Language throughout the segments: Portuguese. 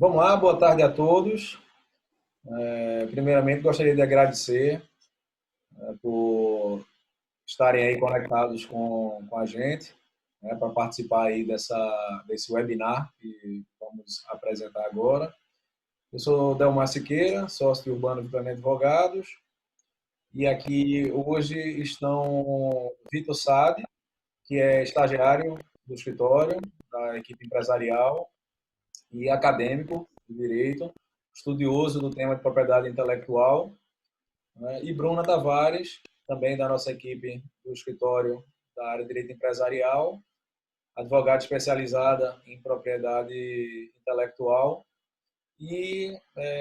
Vamos lá, boa tarde a todos. Primeiramente, gostaria de agradecer por estarem aí conectados com a gente, para participar aí desse webinar que vamos apresentar agora. Eu sou Delmar Siqueira, sócio de Urbano Vitorino Advogados, e aqui hoje estão Vitor Sade, que é estagiário do escritório, da equipe empresarial e acadêmico de Direito, estudioso do tema de propriedade intelectual, né? E Bruna Tavares, também da nossa equipe do escritório da área de Direito Empresarial, advogada especializada em propriedade intelectual e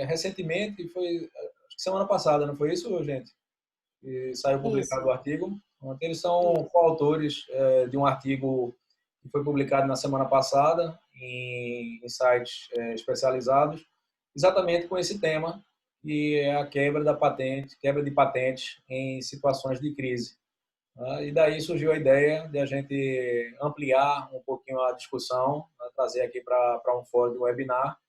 recentemente, acho que semana passada, não foi isso, gente? E saiu publicado o Isso, artigo. Eles são isso. coautores de um artigo que foi publicado na semana passada em sites especializados, exatamente com esse tema, que é a quebra de patentes em situações de crise. E daí surgiu a ideia de a gente ampliar um pouquinho a discussão, trazer aqui para um fórum de webinar,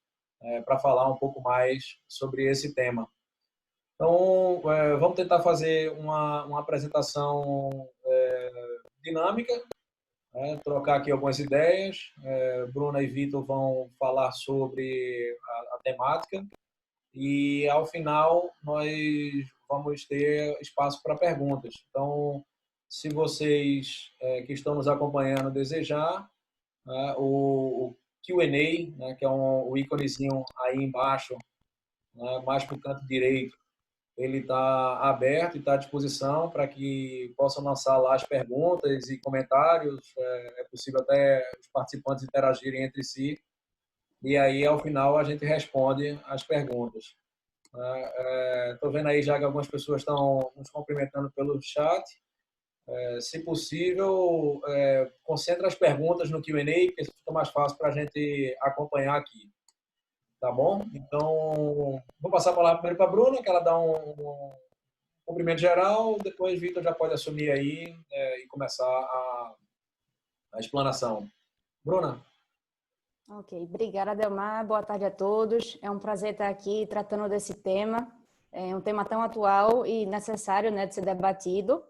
para falar um pouco mais sobre esse tema. Então, vamos tentar fazer uma apresentação dinâmica, trocar aqui algumas ideias. Bruna e Vitor vão falar sobre a temática e, ao final, nós vamos ter espaço para perguntas. Então, se vocês que estão nos acompanhando desejar, o Q&A, né, que é o íconezinho aí embaixo, né, mais para o canto direito, ele está aberto e está à disposição para que possam lançar lá as perguntas e comentários. É possível até os participantes interagirem entre si. E aí, ao final, a gente responde as perguntas. Estou vendo aí já que algumas pessoas estão nos cumprimentando pelo chat. Se possível, concentre as perguntas no Q&A, porque fica mais fácil para a gente acompanhar aqui. Tá bom? Então, vou passar a palavra primeiro para a Bruna, que ela dá um cumprimento geral, depois Vitor já pode assumir aí e começar a explanação. Bruna? Ok, obrigada, Delmar. Boa tarde a todos. É um prazer estar aqui tratando desse tema. É um tema tão atual e necessário, né, de ser debatido.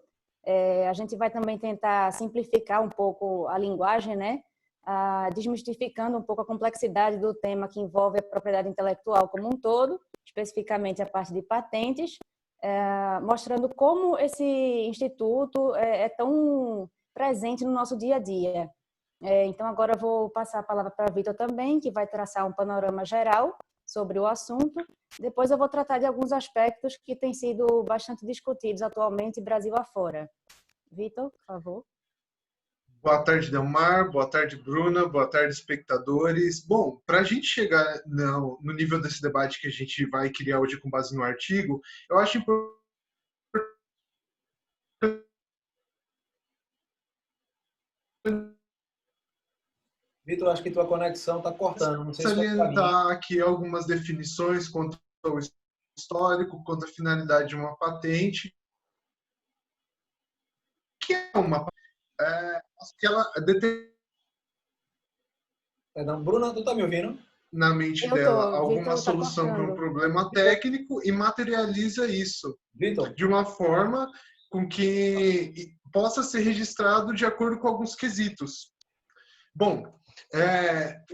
A gente vai também tentar simplificar um pouco a linguagem, né, desmistificando um pouco a complexidade do tema que envolve a propriedade intelectual como um todo, especificamente a parte de patentes, mostrando como esse instituto é tão presente no nosso dia a dia. Então, agora eu vou passar a palavra para a Vitor também, que vai traçar um panorama geral sobre o assunto. Depois eu vou tratar de alguns aspectos que têm sido bastante discutidos atualmente, Brasil afora. Vitor, por favor. Boa tarde, Delmar. Boa tarde, Bruna. Boa tarde, espectadores. Bom, para a gente chegar no nível desse debate que a gente vai criar hoje com base no artigo, eu acho importante Vitor, acho que tua conexão está cortando, não sei se vai para mim. salientar aqui algumas definições quanto ao histórico, quanto à finalidade de uma patente, que é uma que ela Perdão, Bruna, tu está me ouvindo? na mente Eu dela tô, alguma Vitor está solução para um cortando. problema Vitor? técnico e materializa isso Vitor? de uma forma com que possa ser registrado de acordo com alguns quesitos. Bom,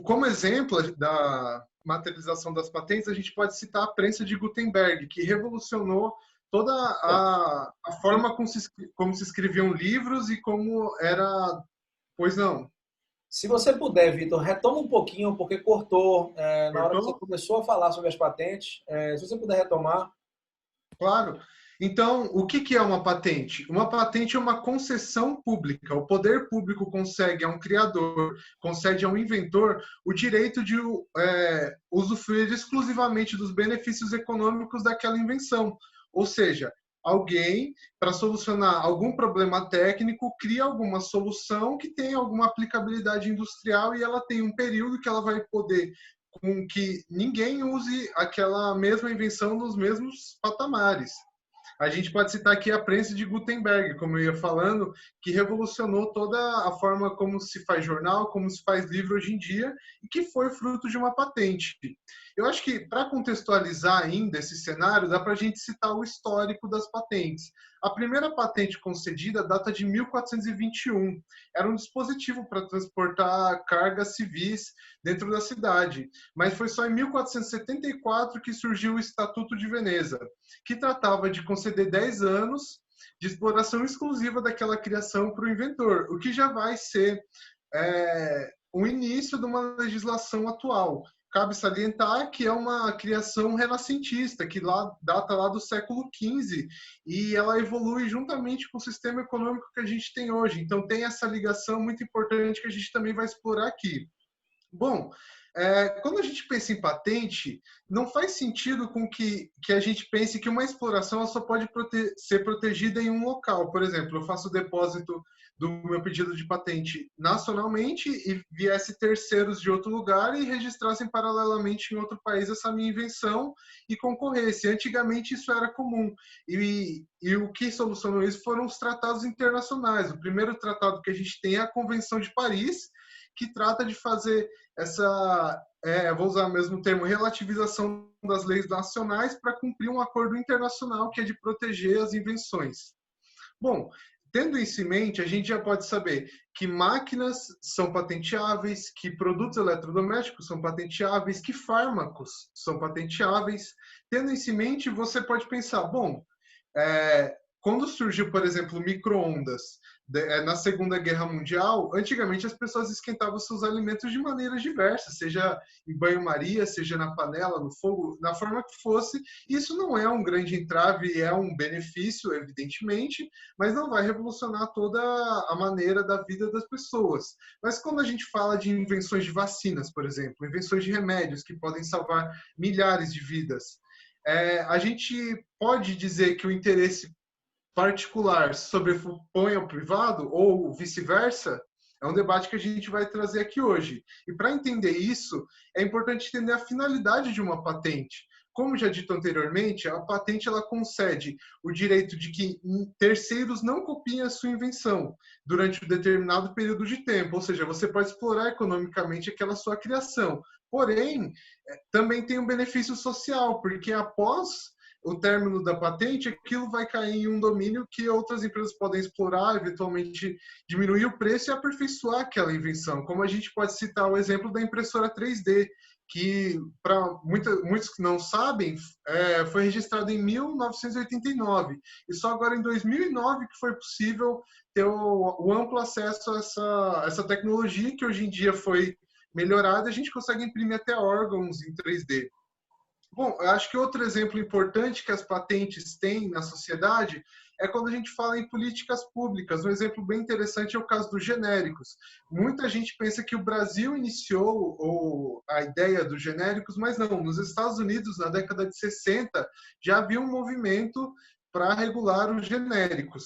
como exemplo da materialização das patentes, a gente pode citar a prensa de Gutenberg, que revolucionou toda a forma como se escreviam livros e como era... Pois não. Se você puder, Vitor, retoma um pouquinho, porque cortou na hora que você Cortou? começou a falar sobre as patentes. Se você puder retomar. Claro. Então, o que é uma patente? Uma patente é uma concessão pública. O poder público concede a um criador, concede a um inventor o direito de usufruir exclusivamente dos benefícios econômicos daquela invenção. Ou seja, alguém, para solucionar algum problema técnico, cria alguma solução que tem alguma aplicabilidade industrial e ela tem um período que ela vai poder com que ninguém use aquela mesma invenção nos mesmos patamares. A gente pode citar aqui a prensa de Gutenberg, como eu ia falando, que revolucionou toda a forma como se faz jornal, como se faz livro hoje em dia, e que foi fruto de uma patente. Eu acho que, para contextualizar ainda esse cenário, dá para a gente citar o histórico das patentes. A primeira patente concedida data de 1421. Era um dispositivo para transportar cargas civis dentro da cidade. Mas foi só em 1474 que surgiu o Estatuto de Veneza, que tratava de conceder 10 anos de exploração exclusiva daquela criação para o inventor, o que já vai ser o início de uma legislação atual. Cabe salientar que é uma criação renascentista, que data lá do século XV, e ela evolui juntamente com o sistema econômico que a gente tem hoje. Então, tem essa ligação muito importante que a gente também vai explorar aqui. Bom, quando a gente pensa em patente, não faz sentido com que a gente pense que uma exploração ela só pode ser protegida em um local. Por exemplo, eu faço o depósito do meu pedido de patente nacionalmente e viesse terceiros de outro lugar e registrassem paralelamente em outro país essa minha invenção e concorresse. Antigamente isso era comum. E o que solucionou isso foram os tratados internacionais. O primeiro tratado que a gente tem é a Convenção de Paris, que trata de fazer essa, vou usar o mesmo termo, relativização das leis nacionais para cumprir um acordo internacional que é de proteger as invenções. Bom, tendo isso em mente, a gente já pode saber que máquinas são patenteáveis, que produtos eletrodomésticos são patenteáveis, que fármacos são patenteáveis. Tendo isso em mente, você pode pensar, bom, quando surgiu, por exemplo, micro-ondas na Segunda Guerra Mundial, antigamente as pessoas esquentavam seus alimentos de maneiras diversas, seja em banho-maria, seja na panela, no fogo, na forma que fosse. Isso não é um grande entrave, é um benefício, evidentemente, mas não vai revolucionar toda a maneira da vida das pessoas. Mas quando a gente fala de invenções de vacinas, por exemplo, invenções de remédios que podem salvar milhares de vidas, a gente pode dizer que o interesse particular sobrepõe ao privado ou vice-versa? É um debate que a gente vai trazer aqui hoje. E para entender isso, é importante entender a finalidade de uma patente. Como já dito anteriormente, a patente ela concede o direito de que terceiros não copiem a sua invenção durante um determinado período de tempo, ou seja, você pode explorar economicamente aquela sua criação. Porém, também tem um benefício social, porque após o término da patente, aquilo vai cair em um domínio que outras empresas podem explorar, eventualmente diminuir o preço e aperfeiçoar aquela invenção. Como a gente pode citar o exemplo da impressora 3D, que, para muitos que não sabem, foi registrado em 1989. E só agora em 2009 que foi possível ter o amplo acesso a essa tecnologia, que hoje em dia foi melhorada, e a gente consegue imprimir até órgãos em 3D. Bom, eu acho que outro exemplo importante que as patentes têm na sociedade é quando a gente fala em políticas públicas. Um exemplo bem interessante é o caso dos genéricos. Muita gente pensa que o Brasil iniciou a ideia dos genéricos, mas não. Nos Estados Unidos, na década de 60, já havia um movimento para regular os genéricos.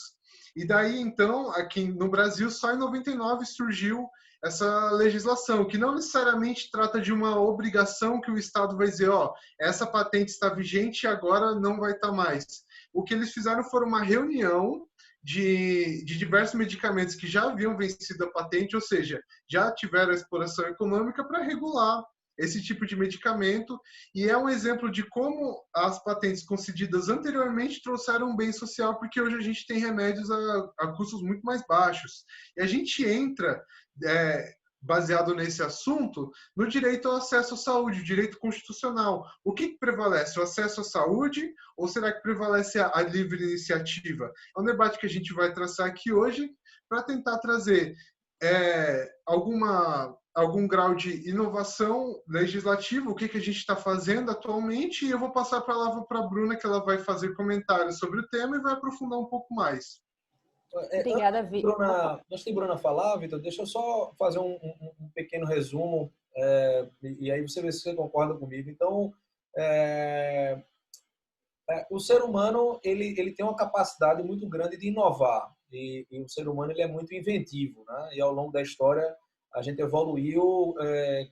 E daí, então, aqui no Brasil, só em 99 surgiu essa legislação, que não necessariamente trata de uma obrigação que o Estado vai dizer, essa patente está vigente e agora não vai estar mais. O que eles fizeram foi uma reunião de diversos medicamentos que já haviam vencido a patente, ou seja, já tiveram a exploração econômica para regular esse tipo de medicamento, e é um exemplo de como as patentes concedidas anteriormente trouxeram um bem social, porque hoje a gente tem remédios a custos muito mais baixos. E a gente entra, baseado nesse assunto, no direito ao acesso à saúde, o direito constitucional. O que prevalece? O acesso à saúde ou será que prevalece a livre iniciativa? É um debate que a gente vai traçar aqui hoje para tentar trazer algum grau de inovação legislativa, o que a gente está fazendo atualmente, e eu vou passar a palavra para a Bruna, que ela vai fazer comentários sobre o tema e vai aprofundar um pouco mais. Obrigada, Vitor. Antes de Bruna falar, Vitor, deixa eu só fazer um pequeno resumo, e aí você vê se você concorda comigo. Então, o ser humano ele tem uma capacidade muito grande de inovar, e o ser humano ele é muito inventivo, né? E ao longo da história a gente evoluiu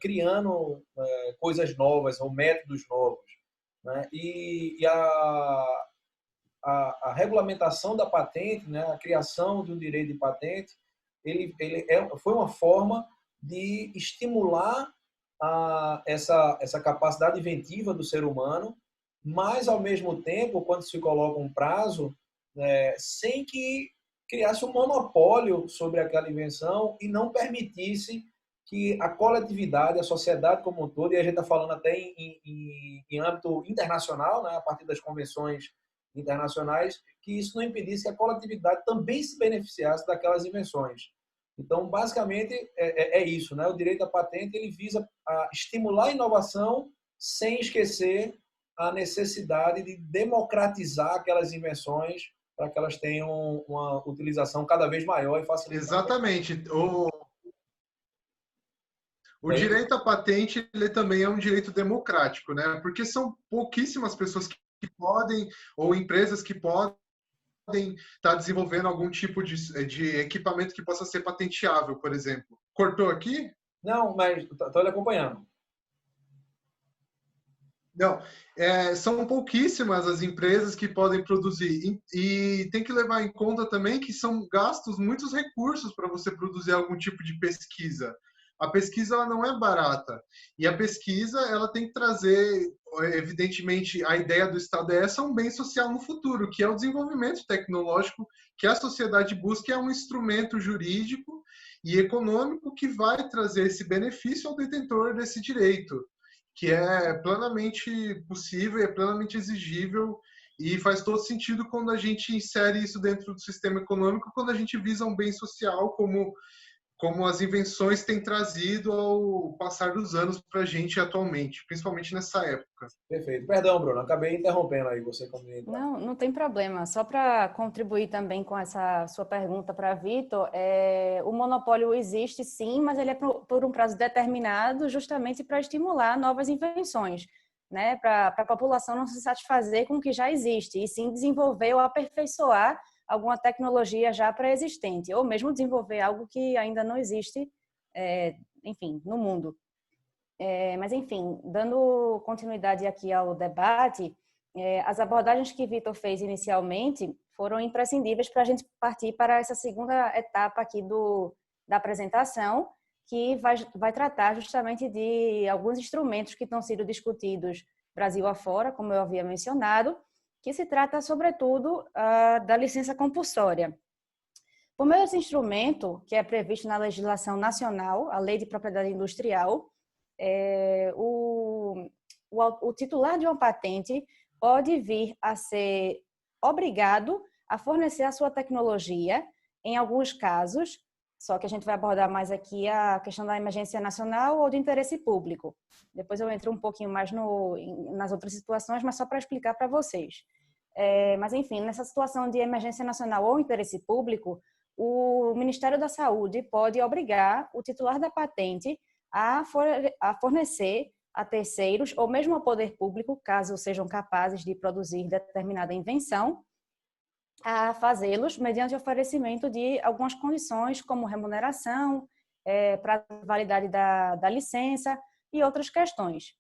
criando coisas novas ou métodos novos, né? a regulamentação da patente, né, a criação do direito de patente, foi uma forma de estimular essa capacidade inventiva do ser humano, mas, ao mesmo tempo, quando se coloca um prazo, sem que criasse um monopólio sobre aquela invenção e não permitisse que a coletividade, a sociedade como um todo, e a gente está falando até em âmbito internacional, né, a partir das convenções internacionais, que isso não impedisse que a coletividade também se beneficiasse daquelas invenções. Então, basicamente, é isso, né? O direito à patente ele visa estimular a inovação sem esquecer a necessidade de democratizar aquelas invenções para que elas tenham uma utilização cada vez maior e facilitada. Exatamente. O direito à patente ele também é um direito democrático, né? Porque são pouquíssimas pessoas que podem, ou empresas que podem estar desenvolvendo algum tipo de equipamento que possa ser patenteável, por exemplo. Cortou aqui? Não, mas estou lhe acompanhando. Não, são pouquíssimas as empresas que podem produzir e tem que levar em conta também que são gastos muitos recursos para você produzir algum tipo de pesquisa. A pesquisa ela não é barata e a pesquisa ela tem que trazer, evidentemente, a ideia do Estado é essa, um bem social no futuro, que é o desenvolvimento tecnológico que a sociedade busca, é um instrumento jurídico e econômico que vai trazer esse benefício ao detentor desse direito, que é plenamente possível, é plenamente exigível e faz todo sentido quando a gente insere isso dentro do sistema econômico, quando a gente visa um bem social como as invenções têm trazido ao passar dos anos para a gente atualmente, principalmente nessa época. Perfeito. Perdão, Bruno, acabei interrompendo aí você. Não tem problema. Só para contribuir também com essa sua pergunta para Vitor, o monopólio existe sim, mas ele é por um prazo determinado justamente para estimular novas invenções, né? Para a população não se satisfazer com o que já existe, e sim desenvolver ou aperfeiçoar alguma tecnologia já pré-existente, ou mesmo desenvolver algo que ainda não existe, enfim, no mundo. Mas, enfim, dando continuidade aqui ao debate, as abordagens que Vitor fez inicialmente foram imprescindíveis para a gente partir para essa segunda etapa aqui da apresentação, que vai tratar justamente de alguns instrumentos que estão sendo discutidos Brasil afora, como eu havia mencionado, que se trata, sobretudo, da licença compulsória. Por meio desse instrumento, que é previsto na legislação nacional, a Lei de Propriedade Industrial, o titular de uma patente pode vir a ser obrigado a fornecer a sua tecnologia, em alguns casos, só que a gente vai abordar mais aqui a questão da emergência nacional ou do interesse público. Depois eu entro um pouquinho mais nas outras situações, mas só para explicar para vocês. Mas, enfim, nessa situação de emergência nacional ou interesse público, o Ministério da Saúde pode obrigar o titular da patente a fornecer a terceiros ou mesmo ao poder público, caso sejam capazes de produzir determinada invenção, a fazê-los mediante oferecimento de algumas condições, como remuneração, prazo de validade da licença e outras questões.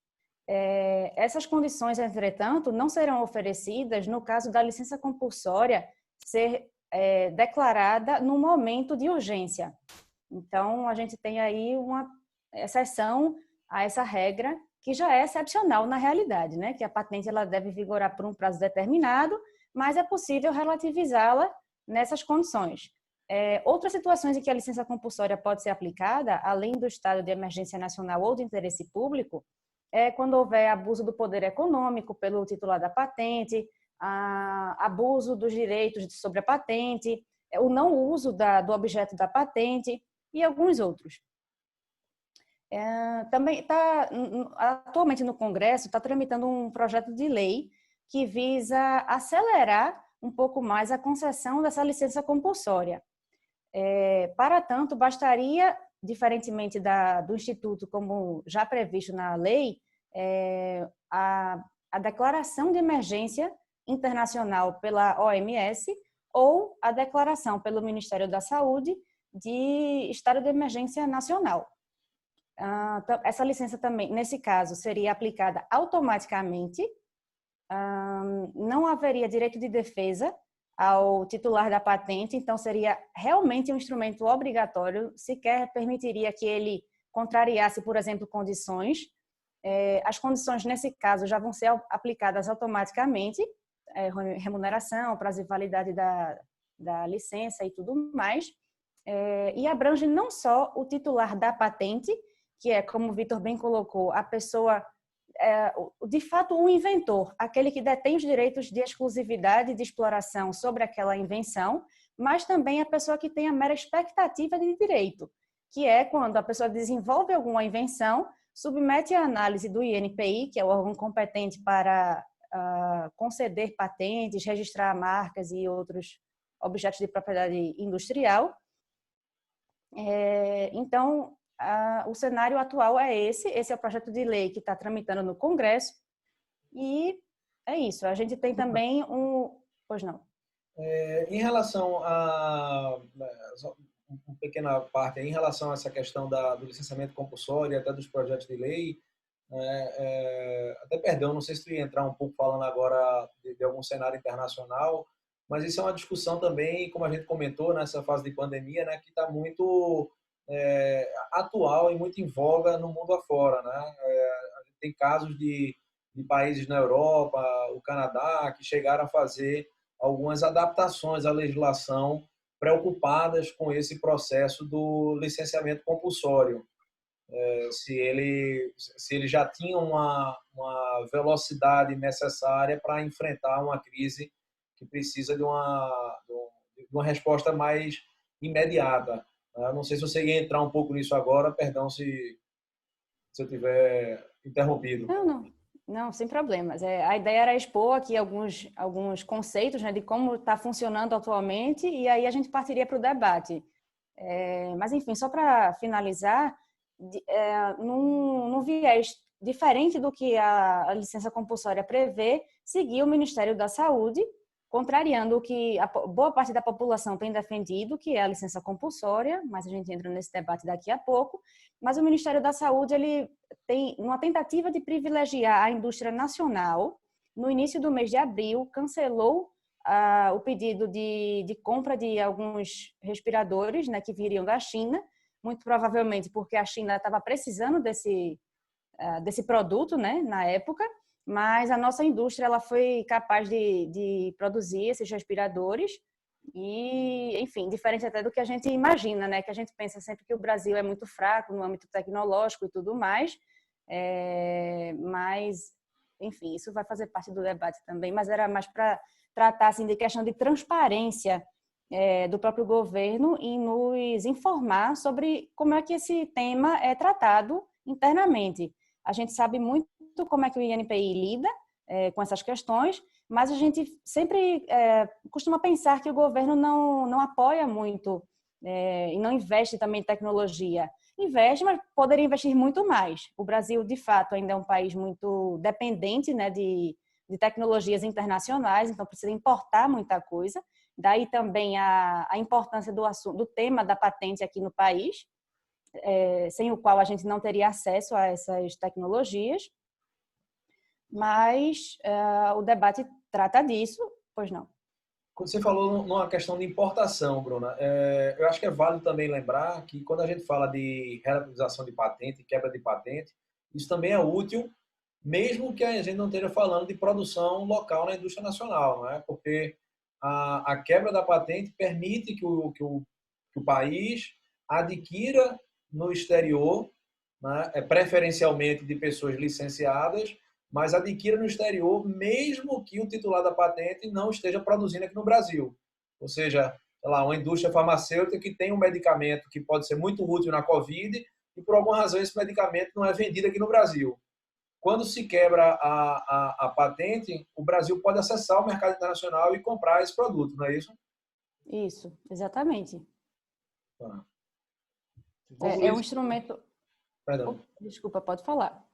Essas condições, entretanto, não serão oferecidas no caso da licença compulsória ser declarada no momento de urgência. Então, a gente tem aí uma exceção a essa regra, que já é excepcional na realidade, né? Que a patente ela deve vigorar por um prazo determinado, mas é possível relativizá-la nessas condições. Outras situações em que a licença compulsória pode ser aplicada, além do estado de emergência nacional ou de interesse público, é quando houver abuso do poder econômico pelo titular da patente, abuso dos direitos sobre a patente, o não uso do objeto da patente e alguns outros. Também atualmente no Congresso está tramitando um projeto de lei que visa acelerar um pouco mais a concessão dessa licença compulsória. Para tanto, bastaria, diferentemente do Instituto, como já previsto na lei, a declaração de emergência internacional pela OMS ou a declaração pelo Ministério da Saúde de estado de emergência nacional. Essa licença também, nesse caso, seria aplicada automaticamente não haveria direito de defesa ao titular da patente, então seria realmente um instrumento obrigatório, sequer permitiria que ele contrariasse, por exemplo, condições. As condições, nesse caso, já vão ser aplicadas automaticamente, remuneração, prazo de validade da licença e tudo mais, e abrange não só o titular da patente, que é, como o Vitor bem colocou, a pessoa, de fato, o inventor, aquele que detém os direitos de exclusividade e de exploração sobre aquela invenção, mas também a pessoa que tem a mera expectativa de direito, que é quando a pessoa desenvolve alguma invenção, submete à análise do INPI, que é o órgão competente para conceder patentes, registrar marcas e outros objetos de propriedade industrial. Então, o cenário atual é esse é o projeto de lei que está tramitando no Congresso, e é isso. A gente tem também Pois não. Em relação a uma pequena parte, em relação a essa questão do licenciamento compulsório e até dos projetos de lei, até perdão, não sei se tu ia entrar um pouco falando agora de algum cenário internacional, mas isso é uma discussão também, como a gente comentou, nessa fase de pandemia, né, que está muito atual e muito em voga no mundo afora, né? A gente tem casos de países na Europa, o Canadá, que chegaram a fazer algumas adaptações à legislação preocupadas com esse processo do licenciamento compulsório. Se ele já tinha uma velocidade necessária para enfrentar uma crise que precisa de uma resposta mais imediata. Eu não sei se você ia entrar um pouco nisso agora, perdão se eu tiver interrompido. Não, sem problemas. A ideia era expor aqui alguns conceitos, né, de como está funcionando atualmente, e aí a gente partiria para o debate. Mas, enfim, só para finalizar, num viés diferente do que a licença compulsória prevê, seguir o Ministério da Saúde, contrariando o que a boa parte da população tem defendido, que é a licença compulsória, mas a gente entra nesse debate daqui a pouco. Mas o Ministério da Saúde, ele tem uma tentativa de privilegiar a indústria nacional. No início do mês de abril, cancelou o pedido de compra de alguns respiradores, né, que viriam da China, muito provavelmente porque a China estava precisando desse produto, né, na época, mas a nossa indústria ela foi capaz de produzir esses respiradores e, enfim, diferente até do que a gente imagina, né, que a gente pensa sempre que o Brasil é muito fraco no âmbito tecnológico e tudo mais, mas, enfim, isso vai fazer parte do debate também, mas era mais para tratar assim, de questão de transparência do próprio governo e nos informar sobre como é que esse tema é tratado internamente. A gente sabe muito como é que o INPI lida com essas questões, mas a gente sempre costuma pensar que o governo não apoia muito e não investe também em tecnologia. Investe, mas poderia investir muito mais. O Brasil, de fato, ainda é um país muito dependente, né, de tecnologias internacionais, então precisa importar muita coisa. Daí também a importância do tema da patente aqui no país, sem o qual a gente não teria acesso a essas tecnologias. Mas o debate trata disso, pois não. Quando você falou numa questão de importação, Bruna, eu acho que é válido também lembrar que quando a gente fala de relativização de patente, quebra de patente, isso também é útil, mesmo que a gente não esteja falando de produção local na indústria nacional, não é? Porque a quebra da patente permite que o país adquira no exterior, né, preferencialmente de pessoas licenciadas, mas adquira no exterior, mesmo que o titular da patente não esteja produzindo aqui no Brasil. Ou seja, sei lá, uma indústria farmacêutica que tem um medicamento que pode ser muito útil na Covid e, por alguma razão, esse medicamento não é vendido aqui no Brasil. Quando se quebra a patente, o Brasil pode acessar o mercado internacional e comprar esse produto, não é isso? Isso, exatamente. Ah. É um instrumento... Perdão. Desculpa, pode falar.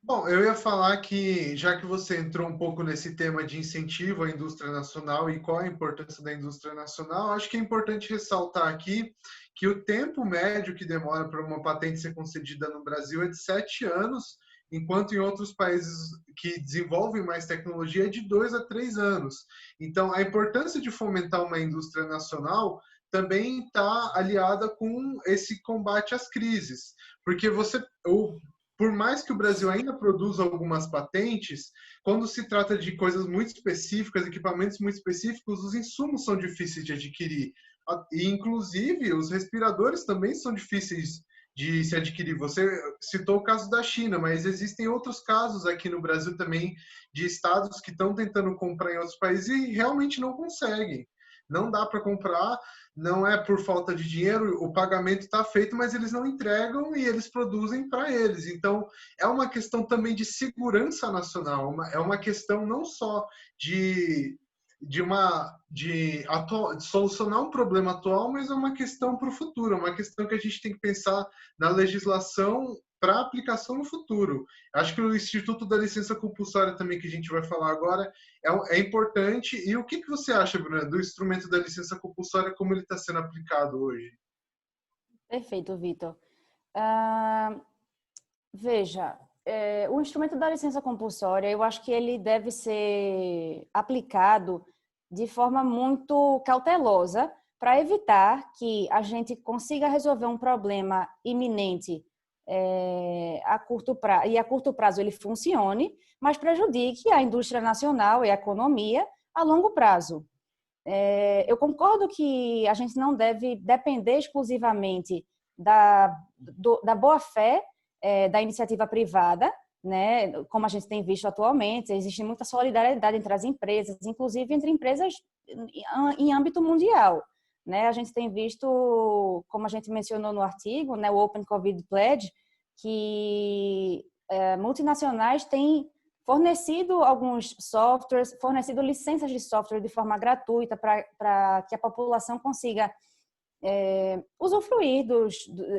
Bom, eu ia falar que, já que você entrou um pouco nesse tema de incentivo à indústria nacional e qual a importância da indústria nacional, acho que é importante ressaltar aqui que o tempo médio que demora para uma patente ser concedida no Brasil é de 7 anos, enquanto em outros países que desenvolvem mais tecnologia é de 2 a 3 anos. Então, a importância de fomentar uma indústria nacional também está aliada com esse combate às crises, porque por mais que o Brasil ainda produza algumas patentes, quando se trata de coisas muito específicas, equipamentos muito específicos, os insumos são difíceis de adquirir. E, inclusive, os respiradores também são difíceis de se adquirir. Você citou o caso da China, mas existem outros casos aqui no Brasil também de estados que estão tentando comprar em outros países e realmente não conseguem. Não dá para comprar, não é por falta de dinheiro, o pagamento está feito, mas eles não entregam e eles produzem para eles. Então, é uma questão também de segurança nacional, é uma questão não só de solucionar um problema atual, mas é uma questão para o futuro, é uma questão que a gente tem que pensar na legislação para aplicação no futuro. Acho que o Instituto da Licença Compulsória também, que a gente vai falar agora, é importante. E o que você acha, Bruna, do instrumento da licença compulsória, como ele está sendo aplicado hoje? Perfeito, Vitor. Veja, o instrumento da licença compulsória, eu acho que ele deve ser aplicado de forma muito cautelosa para evitar que a gente consiga resolver um problema iminente a curto prazo, e a curto prazo ele funcione, mas prejudique a indústria nacional e a economia a longo prazo. Eu concordo que a gente não deve depender exclusivamente da boa-fé da iniciativa privada, né? Como a gente tem visto atualmente, existe muita solidariedade entre as empresas, inclusive entre empresas em âmbito mundial. Né? A gente tem visto, como a gente mencionou no artigo, né, o Open COVID Pledge, que multinacionais têm fornecido alguns softwares, fornecido licenças de software de forma gratuita para que a população consiga usufruir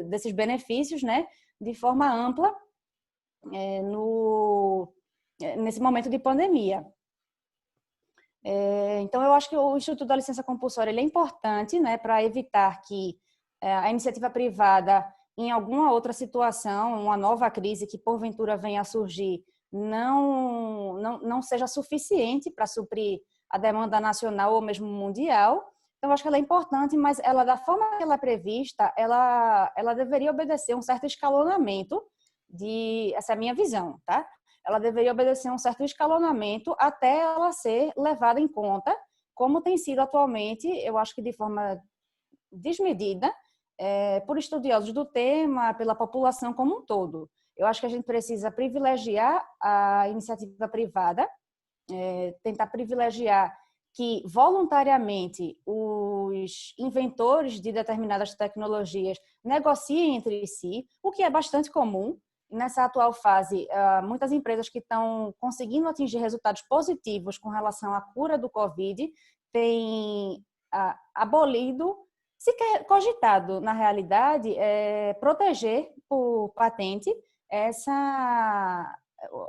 desses benefícios, né, de forma ampla nesse momento de pandemia. Então, eu acho que o Instituto da Licença Compulsória ele é importante, né, para evitar que a iniciativa privada, em alguma outra situação, uma nova crise que porventura venha a surgir, não seja suficiente para suprir a demanda nacional ou mesmo mundial. Então, eu acho que ela é importante, mas ela, da forma que ela é prevista, ela deveria obedecer um certo escalonamento essa é a minha visão, tá? Ela deveria obedecer um certo escalonamento até ela ser levada em conta, como tem sido atualmente, eu acho que de forma desmedida, por estudiosos do tema, pela população como um todo. Eu acho que a gente precisa privilegiar a iniciativa privada, tentar privilegiar que voluntariamente os inventores de determinadas tecnologias negociem entre si, o que é bastante comum. Nessa atual fase, muitas empresas que estão conseguindo atingir resultados positivos com relação à cura do Covid têm abolido, sequer cogitado, na realidade, proteger por patente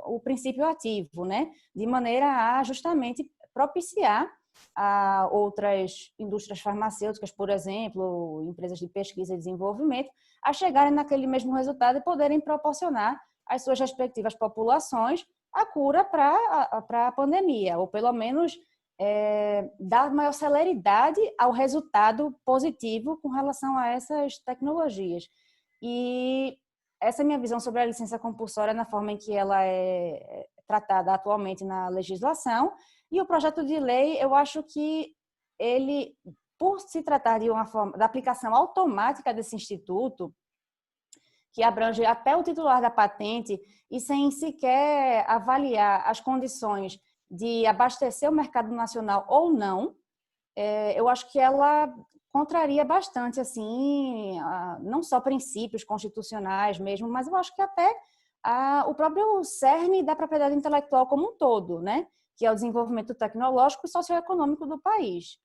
o princípio ativo, né? De maneira a justamente propiciar a outras indústrias farmacêuticas, por exemplo, empresas de pesquisa e desenvolvimento, a chegarem naquele mesmo resultado e poderem proporcionar às suas respectivas populações a cura para a pandemia, ou pelo menos dar maior celeridade ao resultado positivo com relação a essas tecnologias. E essa é a minha visão sobre a licença compulsória na forma em que ela é tratada atualmente na legislação. E o projeto de lei, eu acho que ele, por se tratar de uma forma da aplicação automática desse instituto, que abrange até o titular da patente e sem sequer avaliar as condições de abastecer o mercado nacional ou não, eu acho que ela contraria bastante, assim, não só princípios constitucionais mesmo, mas eu acho que até o próprio cerne da propriedade intelectual como um todo, né? Que é o desenvolvimento tecnológico e socioeconômico do país.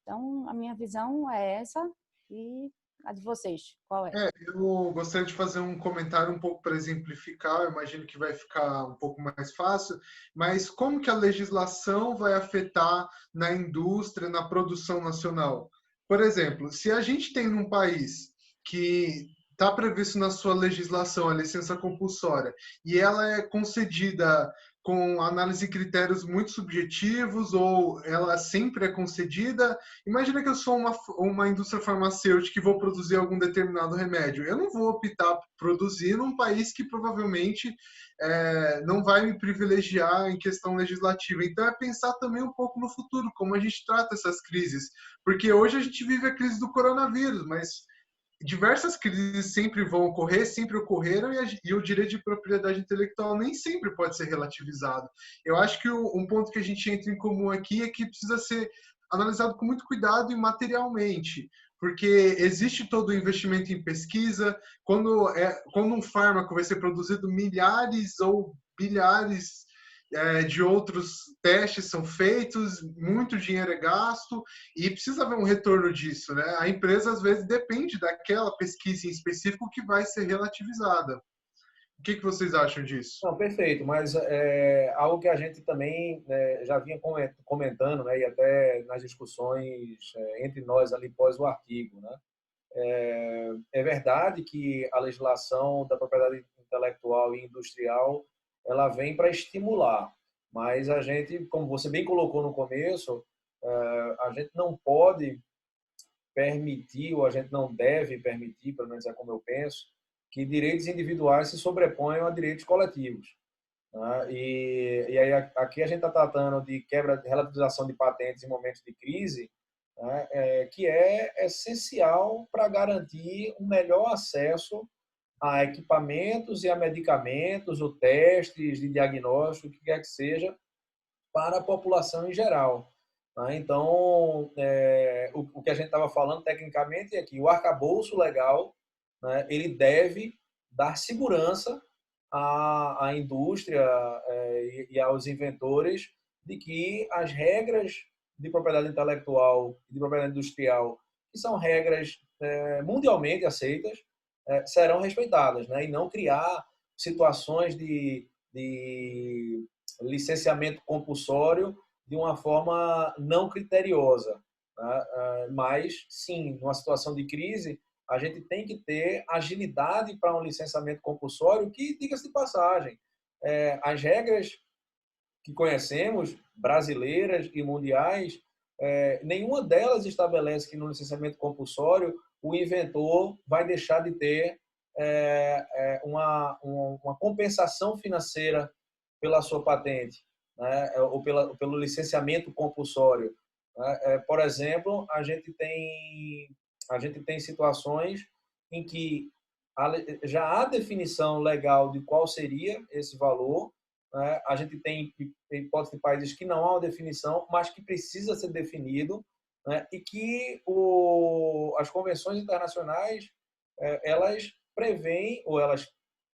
Então, a minha visão é essa e a de vocês, qual é? Eu gostaria de fazer um comentário um pouco para exemplificar, eu imagino que vai ficar um pouco mais fácil, mas como que a legislação vai afetar na indústria, na produção nacional? Por exemplo, se a gente tem um país que está previsto na sua legislação a licença compulsória e ela é concedida com análise de critérios muito subjetivos ou ela sempre é concedida? Imagina que eu sou uma indústria farmacêutica e vou produzir algum determinado remédio. Eu não vou optar por produzir num país que provavelmente não vai me privilegiar em questão legislativa. Então, é pensar também um pouco no futuro, como a gente trata essas crises. Porque hoje a gente vive a crise do coronavírus, mas diversas crises sempre vão ocorrer, sempre ocorreram, e o direito de propriedade intelectual nem sempre pode ser relativizado. Eu acho que um ponto que a gente entra em comum aqui é que precisa ser analisado com muito cuidado e materialmente, porque existe todo o investimento em pesquisa. Quando um fármaco vai ser produzido, milhares ou bilhares de outros testes são feitos, muito dinheiro é gasto e precisa haver um retorno disso, né? A empresa, às vezes, depende daquela pesquisa em específico que vai ser relativizada. O que vocês acham disso? Não, perfeito, mas algo que a gente também já vinha comentando, né, e até nas discussões entre nós ali pós o artigo, né? É verdade que a legislação da propriedade intelectual e industrial ela vem para estimular, mas a gente, como você bem colocou no começo, a gente não pode permitir, ou a gente não deve permitir, pelo menos é como eu penso, que direitos individuais se sobreponham a direitos coletivos. Né? E aí aqui a gente está tratando de quebra, de relativização de patentes em momentos de crise, né? Que é essencial para garantir um melhor acesso a equipamentos e a medicamentos, ou testes de diagnóstico, o que quer que seja, para a população em geral. Então, o que a gente estava falando tecnicamente é que o arcabouço legal, né, ele deve dar segurança à indústria e aos inventores de que as regras de propriedade intelectual e de propriedade industrial, que são regras mundialmente aceitas, serão respeitadas, né? E não criar situações de licenciamento compulsório de uma forma não criteriosa, né? Mas, sim, numa situação de crise, a gente tem que ter agilidade para um licenciamento compulsório que, diga-se de passagem, as regras que conhecemos, brasileiras e mundiais, nenhuma delas estabelece que no licenciamento compulsório o inventor vai deixar de ter uma compensação financeira pela sua patente, né? Ou pelo licenciamento compulsório. Né? Por exemplo, a gente tem situações em que já há definição legal de qual seria esse valor. Né? A gente tem hipótese de países que não há uma definição, mas que precisa ser definido, né? E que as convenções internacionais elas prevêem ou elas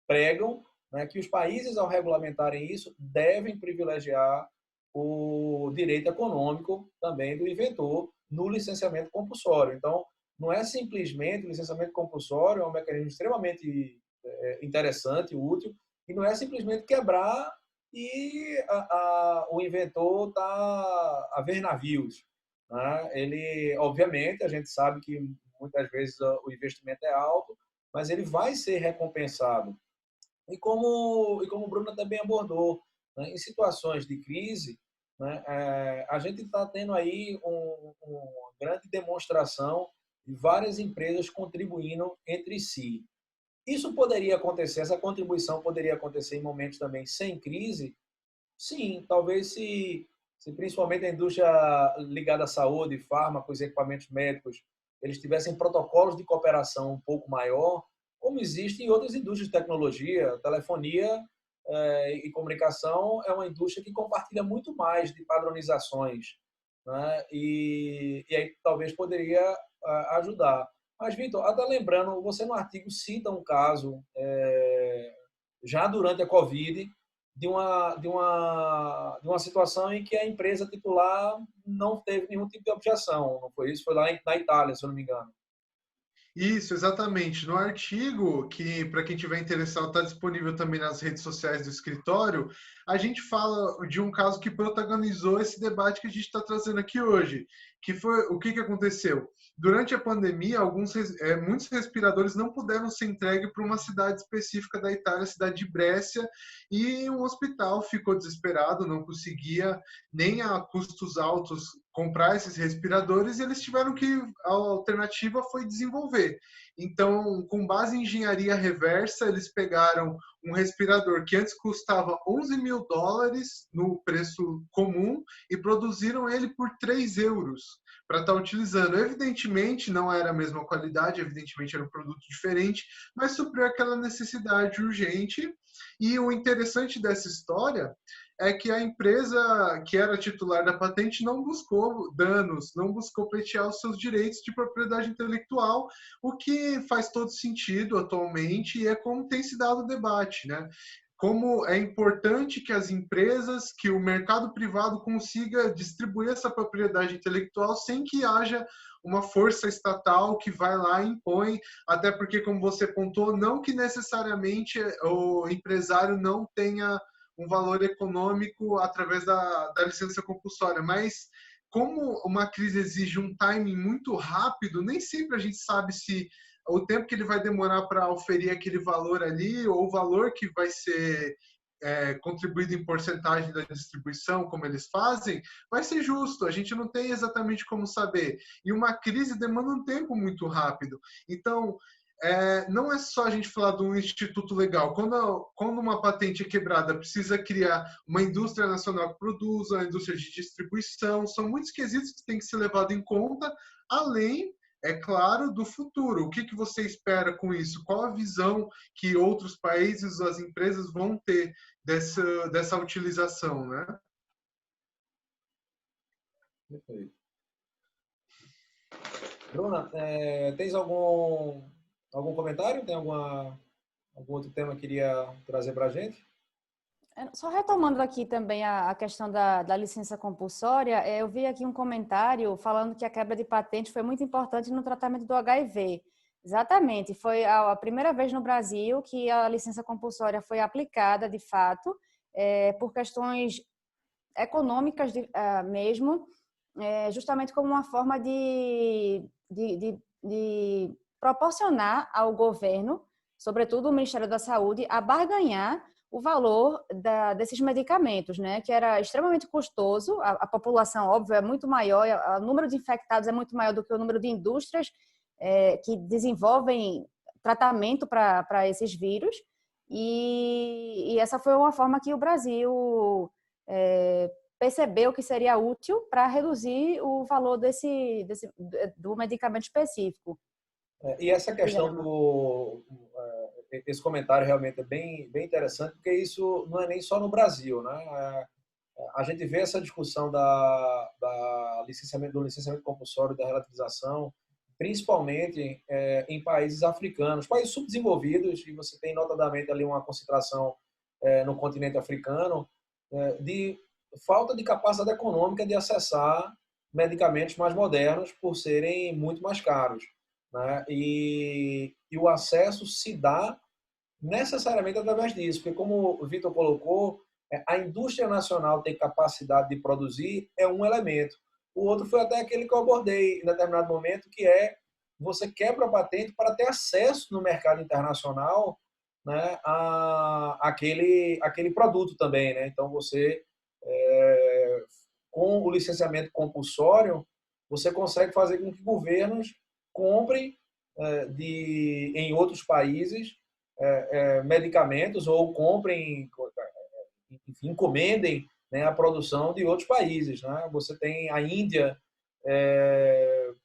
pregam, né, que os países, ao regulamentarem isso, devem privilegiar o direito econômico também do inventor no licenciamento compulsório. Então, não é simplesmente o licenciamento compulsório, é um mecanismo extremamente interessante, útil, e não é simplesmente quebrar e o inventor está a ver navios. Né? Ele, obviamente, a gente sabe que muitas vezes o investimento é alto, mas ele vai ser recompensado. E como o Bruno também abordou, né, em situações de crise, né, a gente está tendo aí uma grande demonstração de várias empresas contribuindo entre si. Isso poderia acontecer, essa contribuição poderia acontecer em momentos também sem crise? Sim, talvez se principalmente a indústria ligada à saúde, fármacos e equipamentos médicos, eles tivessem protocolos de cooperação um pouco maior, como existe em outras indústrias de tecnologia. Telefonia e comunicação é uma indústria que compartilha muito mais de padronizações, né? E aí talvez poderia ajudar. Mas, Vitor, até lembrando, você no artigo cita um caso já durante a Covid de uma situação em que a empresa titular não teve nenhum tipo de objeção, não foi isso? Foi lá na Itália, se eu não me engano. Isso, exatamente. No artigo, que para quem tiver interessado está disponível também nas redes sociais do escritório, a gente fala de um caso que protagonizou esse debate que a gente está trazendo aqui hoje, que foi o que aconteceu? Durante a pandemia, muitos respiradores não puderam ser entregues para uma cidade específica da Itália, a cidade de Brescia, e um hospital ficou desesperado, não conseguia nem a custos altos comprar esses respiradores, e eles tiveram que, a alternativa foi desenvolver. Então, com base em engenharia reversa, eles pegaram um respirador que antes custava $11.000 no preço comum e produziram ele por 3 euros para estar utilizando. Evidentemente, não era a mesma qualidade, evidentemente era um produto diferente, mas supriu aquela necessidade urgente. E o interessante dessa história é que a empresa que era titular da patente não buscou danos, não buscou pleitear os seus direitos de propriedade intelectual, o que faz todo sentido atualmente e é como tem se dado o debate, né? Como é importante que as empresas, que o mercado privado consiga distribuir essa propriedade intelectual sem que haja uma força estatal que vai lá e impõe, até porque, como você pontuou, não que necessariamente o empresário não tenha um valor econômico através da licença compulsória, mas como uma crise exige um timing muito rápido, nem sempre a gente sabe se o tempo que ele vai demorar para oferir aquele valor ali, ou o valor que vai ser contribuído em porcentagem da distribuição, como eles fazem, vai ser justo. A gente não tem exatamente como saber. E uma crise demanda um tempo muito rápido. Então, não é só a gente falar de um instituto legal. Quando uma patente é quebrada, precisa criar uma indústria nacional que produza, uma indústria de distribuição. São muitos quesitos que têm que ser levados em conta, além, é claro, do futuro. O que você espera com isso? Qual a visão que outros países, as empresas vão ter dessa utilização, né? Perfeito. Bruna, tens algum comentário? Tem algum outro tema que queria trazer para a gente? Só retomando aqui também a questão da licença compulsória, eu vi aqui um comentário falando que a quebra de patente foi muito importante no tratamento do HIV. Exatamente, foi a primeira vez no Brasil que a licença compulsória foi aplicada, de fato, por questões econômicas mesmo, justamente como uma forma de proporcionar ao governo, sobretudo o Ministério da Saúde, a barganhar o valor desses medicamentos, né? Que era extremamente custoso, a população, óbvio, é muito maior, o número de infectados é muito maior do que o número de indústrias que desenvolvem tratamento para esses vírus, e essa foi uma forma que o Brasil percebeu que seria útil para reduzir o valor do medicamento específico. E essa questão esse comentário realmente é bem interessante, porque isso não é nem só no Brasil, né? A gente vê essa discussão do licenciamento compulsório, da relativização, principalmente em países africanos, países subdesenvolvidos, e você tem notadamente ali uma concentração no continente africano de falta de capacidade econômica de acessar medicamentos mais modernos por serem muito mais caros, né? E o acesso se dá necessariamente através disso, porque como o Vitor colocou, a indústria nacional ter capacidade de produzir é um elemento. O outro foi até aquele que eu abordei em determinado momento, que você quebra a patente para ter acesso no mercado internacional, né, aquele produto também, né? Então você com o licenciamento compulsório, você consegue fazer com que governos comprem em outros países medicamentos ou comprem, enfim, encomendem, né, a produção de outros países, né? Você tem a Índia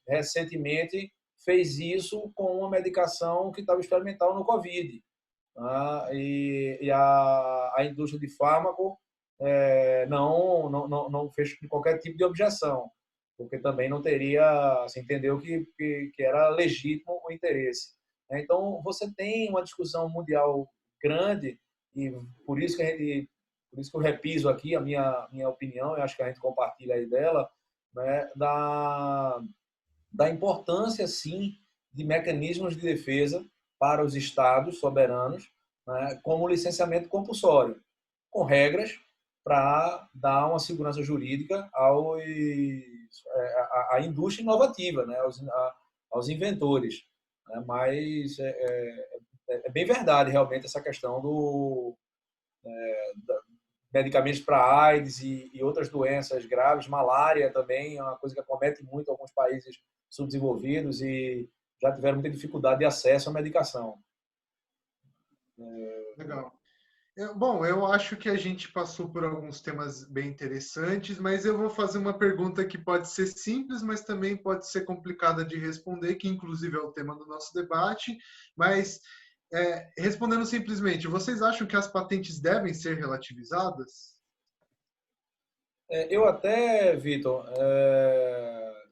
recentemente fez isso com uma medicação que estava experimental no Covid, né? E a indústria de fármaco não fez qualquer tipo de objeção, porque também não teria, se entendeu que era legítimo o interesse. Então, você tem uma discussão mundial grande, e por isso que eu repiso aqui a minha opinião, eu acho que a gente compartilha aí dela, né, da importância, sim, de mecanismos de defesa para os estados soberanos, né, como o licenciamento compulsório, com regras para dar uma segurança jurídica à indústria inovativa, né? aos inventores. Né? Mas é bem verdade, realmente, essa questão da medicamentos para AIDS e outras doenças graves, malária também é uma coisa que acomete muito alguns países subdesenvolvidos e já tiveram muita dificuldade de acesso à medicação. Legal. Bom, eu acho que a gente passou por alguns temas bem interessantes, mas eu vou fazer uma pergunta que pode ser simples, mas também pode ser complicada de responder, que inclusive é o tema do nosso debate. Mas, respondendo simplesmente, vocês acham que as patentes devem ser relativizadas? Eu até, Vitor,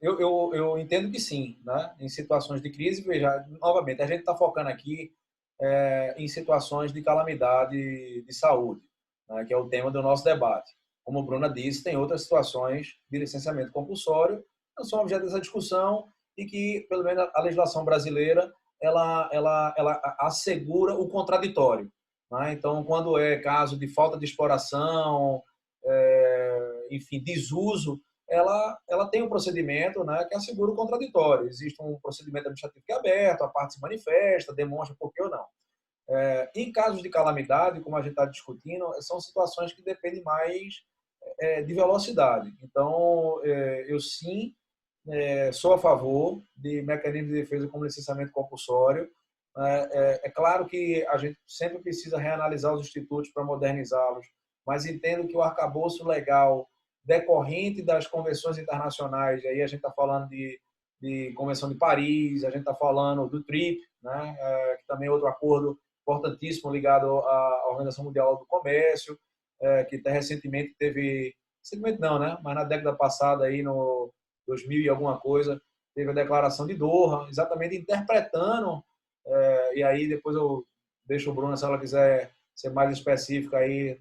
eu entendo que sim, né? Em situações de crise, veja, novamente, a gente está focando aqui em situações de calamidade de saúde, né, que é o tema do nosso debate. Como a Bruna disse, tem outras situações de licenciamento compulsório que não são objeto dessa discussão e que, pelo menos, a legislação brasileira ela assegura o contraditório. Né? Então, quando é caso de falta de exploração, enfim, desuso, ela tem um procedimento, né, que assegura o contraditório. Existe um procedimento administrativo que é aberto, a parte se manifesta, demonstra por que ou não. Em casos de calamidade, como a gente está discutindo, são situações que dependem mais de velocidade. Então, eu sim sou a favor de mecanismos de defesa como licenciamento compulsório. É claro que a gente sempre precisa reanalisar os institutos para modernizá-los, mas entendo que o arcabouço legal decorrente das convenções internacionais, e aí a gente está falando de Convenção de Paris, a gente está falando do TRIP, né, que também é outro acordo importantíssimo ligado à Organização Mundial do Comércio, que até recentemente recentemente não, né, mas na década passada, aí no 2000 e alguma coisa, teve a Declaração de Doha, exatamente interpretando, e aí depois eu deixo o Bruno, se ela quiser ser mais específica aí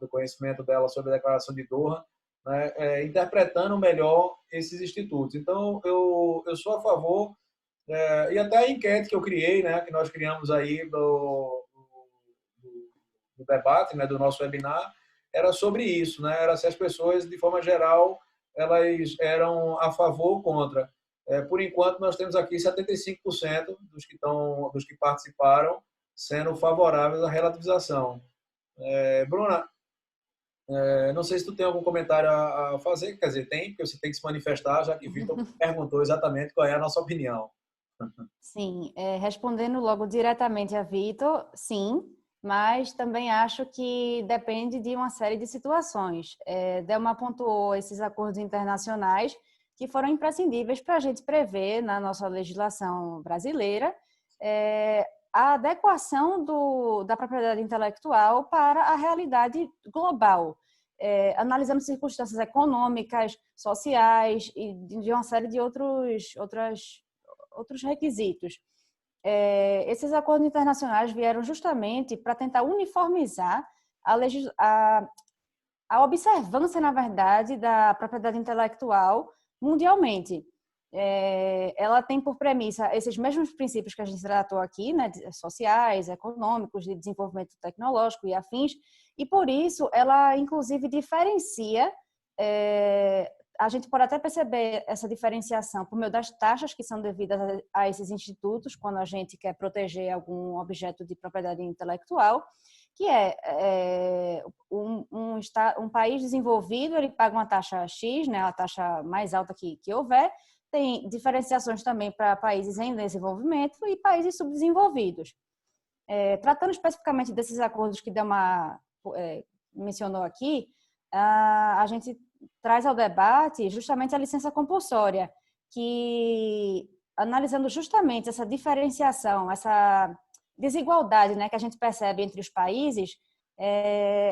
do conhecimento dela sobre a Declaração de Doha, né, interpretando melhor esses institutos. Então, eu sou a favor, e até a enquete que eu criei, né, que nós criamos aí do debate, né, do nosso webinar, era sobre isso, né, era se as pessoas, de forma geral, elas eram a favor ou contra. Por enquanto, nós temos aqui 75% dos que participaram sendo favoráveis à relativização. Bruna, não sei se tu tem algum comentário a fazer, quer dizer, tem, porque você tem que se manifestar, já que Vitor perguntou exatamente qual é a nossa opinião. Sim, respondendo logo diretamente a Vitor, sim, mas também acho que depende de uma série de situações. Delma pontuou esses acordos internacionais que foram imprescindíveis para a gente prever na nossa legislação brasileira a adequação da propriedade intelectual para a realidade global, analisando circunstâncias econômicas, sociais e de uma série de outros requisitos. Esses acordos internacionais vieram justamente para tentar uniformizar a observância, na verdade, da propriedade intelectual mundialmente. Ela tem por premissa esses mesmos princípios que a gente tratou aqui, né, sociais, econômicos, de desenvolvimento tecnológico e afins, e por isso ela, inclusive, diferencia. A gente pode até perceber essa diferenciação por meio das taxas que são devidas a esses institutos quando a gente quer proteger algum objeto de propriedade intelectual, que um país desenvolvido, ele paga uma taxa X, né, a taxa mais alta que houver. Tem diferenciações também para países em desenvolvimento e países subdesenvolvidos. Tratando especificamente desses acordos que Delma mencionou aqui, a gente traz ao debate justamente a licença compulsória, que, analisando justamente essa diferenciação, essa desigualdade, né, que a gente percebe entre os países,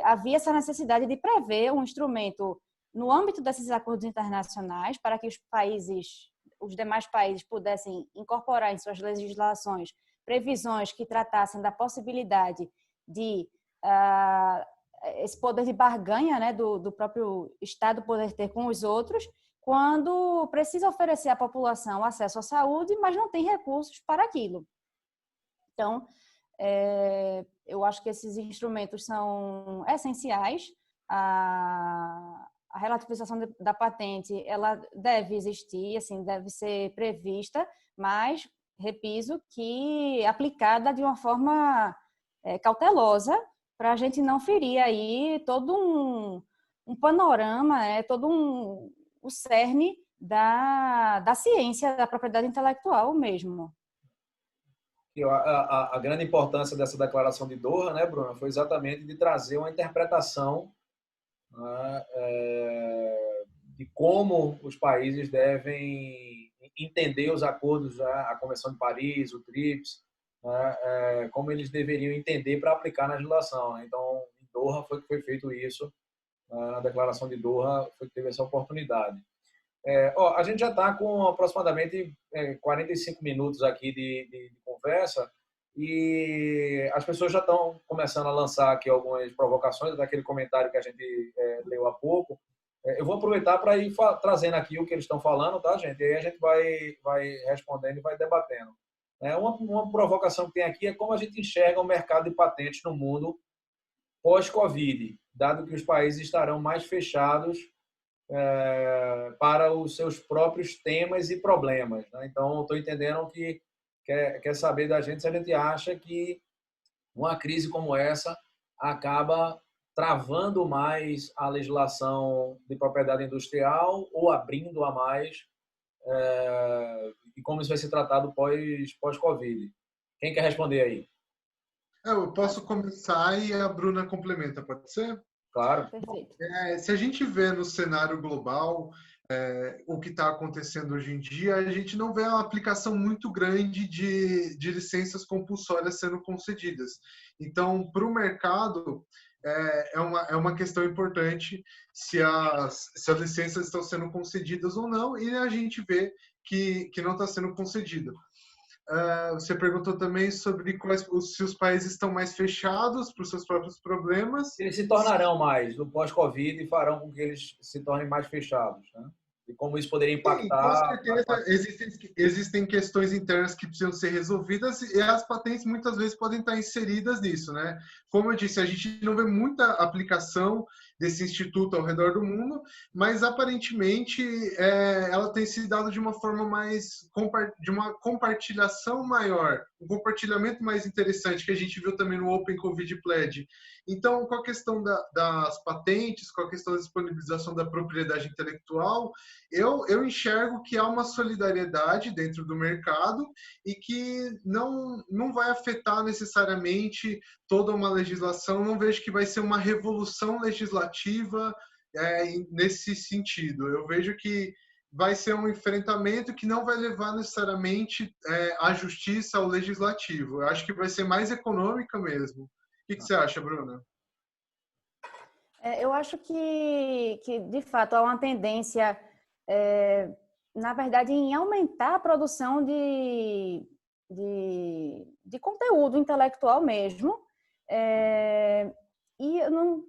havia essa necessidade de prever um instrumento no âmbito desses acordos internacionais para que os demais países pudessem incorporar em suas legislações previsões que tratassem da possibilidade de esse poder de barganha, né, do próprio Estado poder ter com os outros, quando precisa oferecer à população acesso à saúde, mas não tem recursos para aquilo. Então, eu acho que esses instrumentos são essenciais a relativização da patente, ela deve existir, assim, deve ser prevista, mas, repiso, que aplicada de uma forma cautelosa, para a gente não ferir aí todo um panorama, todo o cerne da ciência, da propriedade intelectual mesmo. A grande importância dessa declaração de Doha, né, Bruna, foi exatamente de trazer uma interpretação, né, de como os países devem entender os acordos, a Convenção de Paris, o TRIPS, né, como eles deveriam entender para aplicar na legislação. Né? Então, em Doha foi feito isso, na declaração de Doha teve essa oportunidade. A gente já está com aproximadamente 45 minutos aqui de conversa e as pessoas já estão começando a lançar aqui algumas provocações daquele comentário que a gente leu há pouco. Eu vou aproveitar para ir trazendo aqui o que eles estão falando, tá, gente? E aí a gente vai respondendo e vai debatendo. Uma provocação que tem aqui é como a gente enxerga o mercado de patentes no mundo pós-Covid, dado que os países estarão mais fechados para os seus próprios temas e problemas. Né? Então, estou entendendo que quer saber da gente se a gente acha que uma crise como essa acaba travando mais a legislação de propriedade industrial ou abrindo a mais, e como isso vai ser tratado pós-Covid. Quem quer responder aí? Eu posso começar e a Bruna complementa, pode ser? Claro. Perfeito. Se a gente vê no cenário global o que está acontecendo hoje em dia, a gente não vê uma aplicação muito grande de licenças compulsórias sendo concedidas. Então, para o mercado, é uma questão importante se as licenças estão sendo concedidas ou não, e a gente vê que não está sendo concedida. Você perguntou também sobre se os países estão mais fechados para os seus próprios problemas. Eles se tornarão mais no pós-Covid e farão com que eles se tornem mais fechados, né? E como isso poderia impactar. Sim, com certeza existem questões internas que precisam ser resolvidas e as patentes muitas vezes podem estar inseridas nisso, né? Como eu disse, a gente não vê muita aplicação desse instituto ao redor do mundo, mas aparentemente ela tem se dado de uma forma de uma compartilhação maior, um compartilhamento mais interessante que a gente viu também no Open Covid Pledge. Então, com a questão das patentes, com a questão da disponibilização da propriedade intelectual, eu enxergo que há uma solidariedade dentro do mercado e que não vai afetar necessariamente toda uma legislação. Não vejo que vai ser uma revolução legislativa nesse sentido. Eu vejo que vai ser um enfrentamento que não vai levar necessariamente à justiça, ao legislativo. Eu acho que vai ser mais econômica mesmo. O que você acha, Bruna? Eu acho que, de fato, há uma tendência, na verdade, em aumentar a produção de conteúdo intelectual mesmo. E eu não...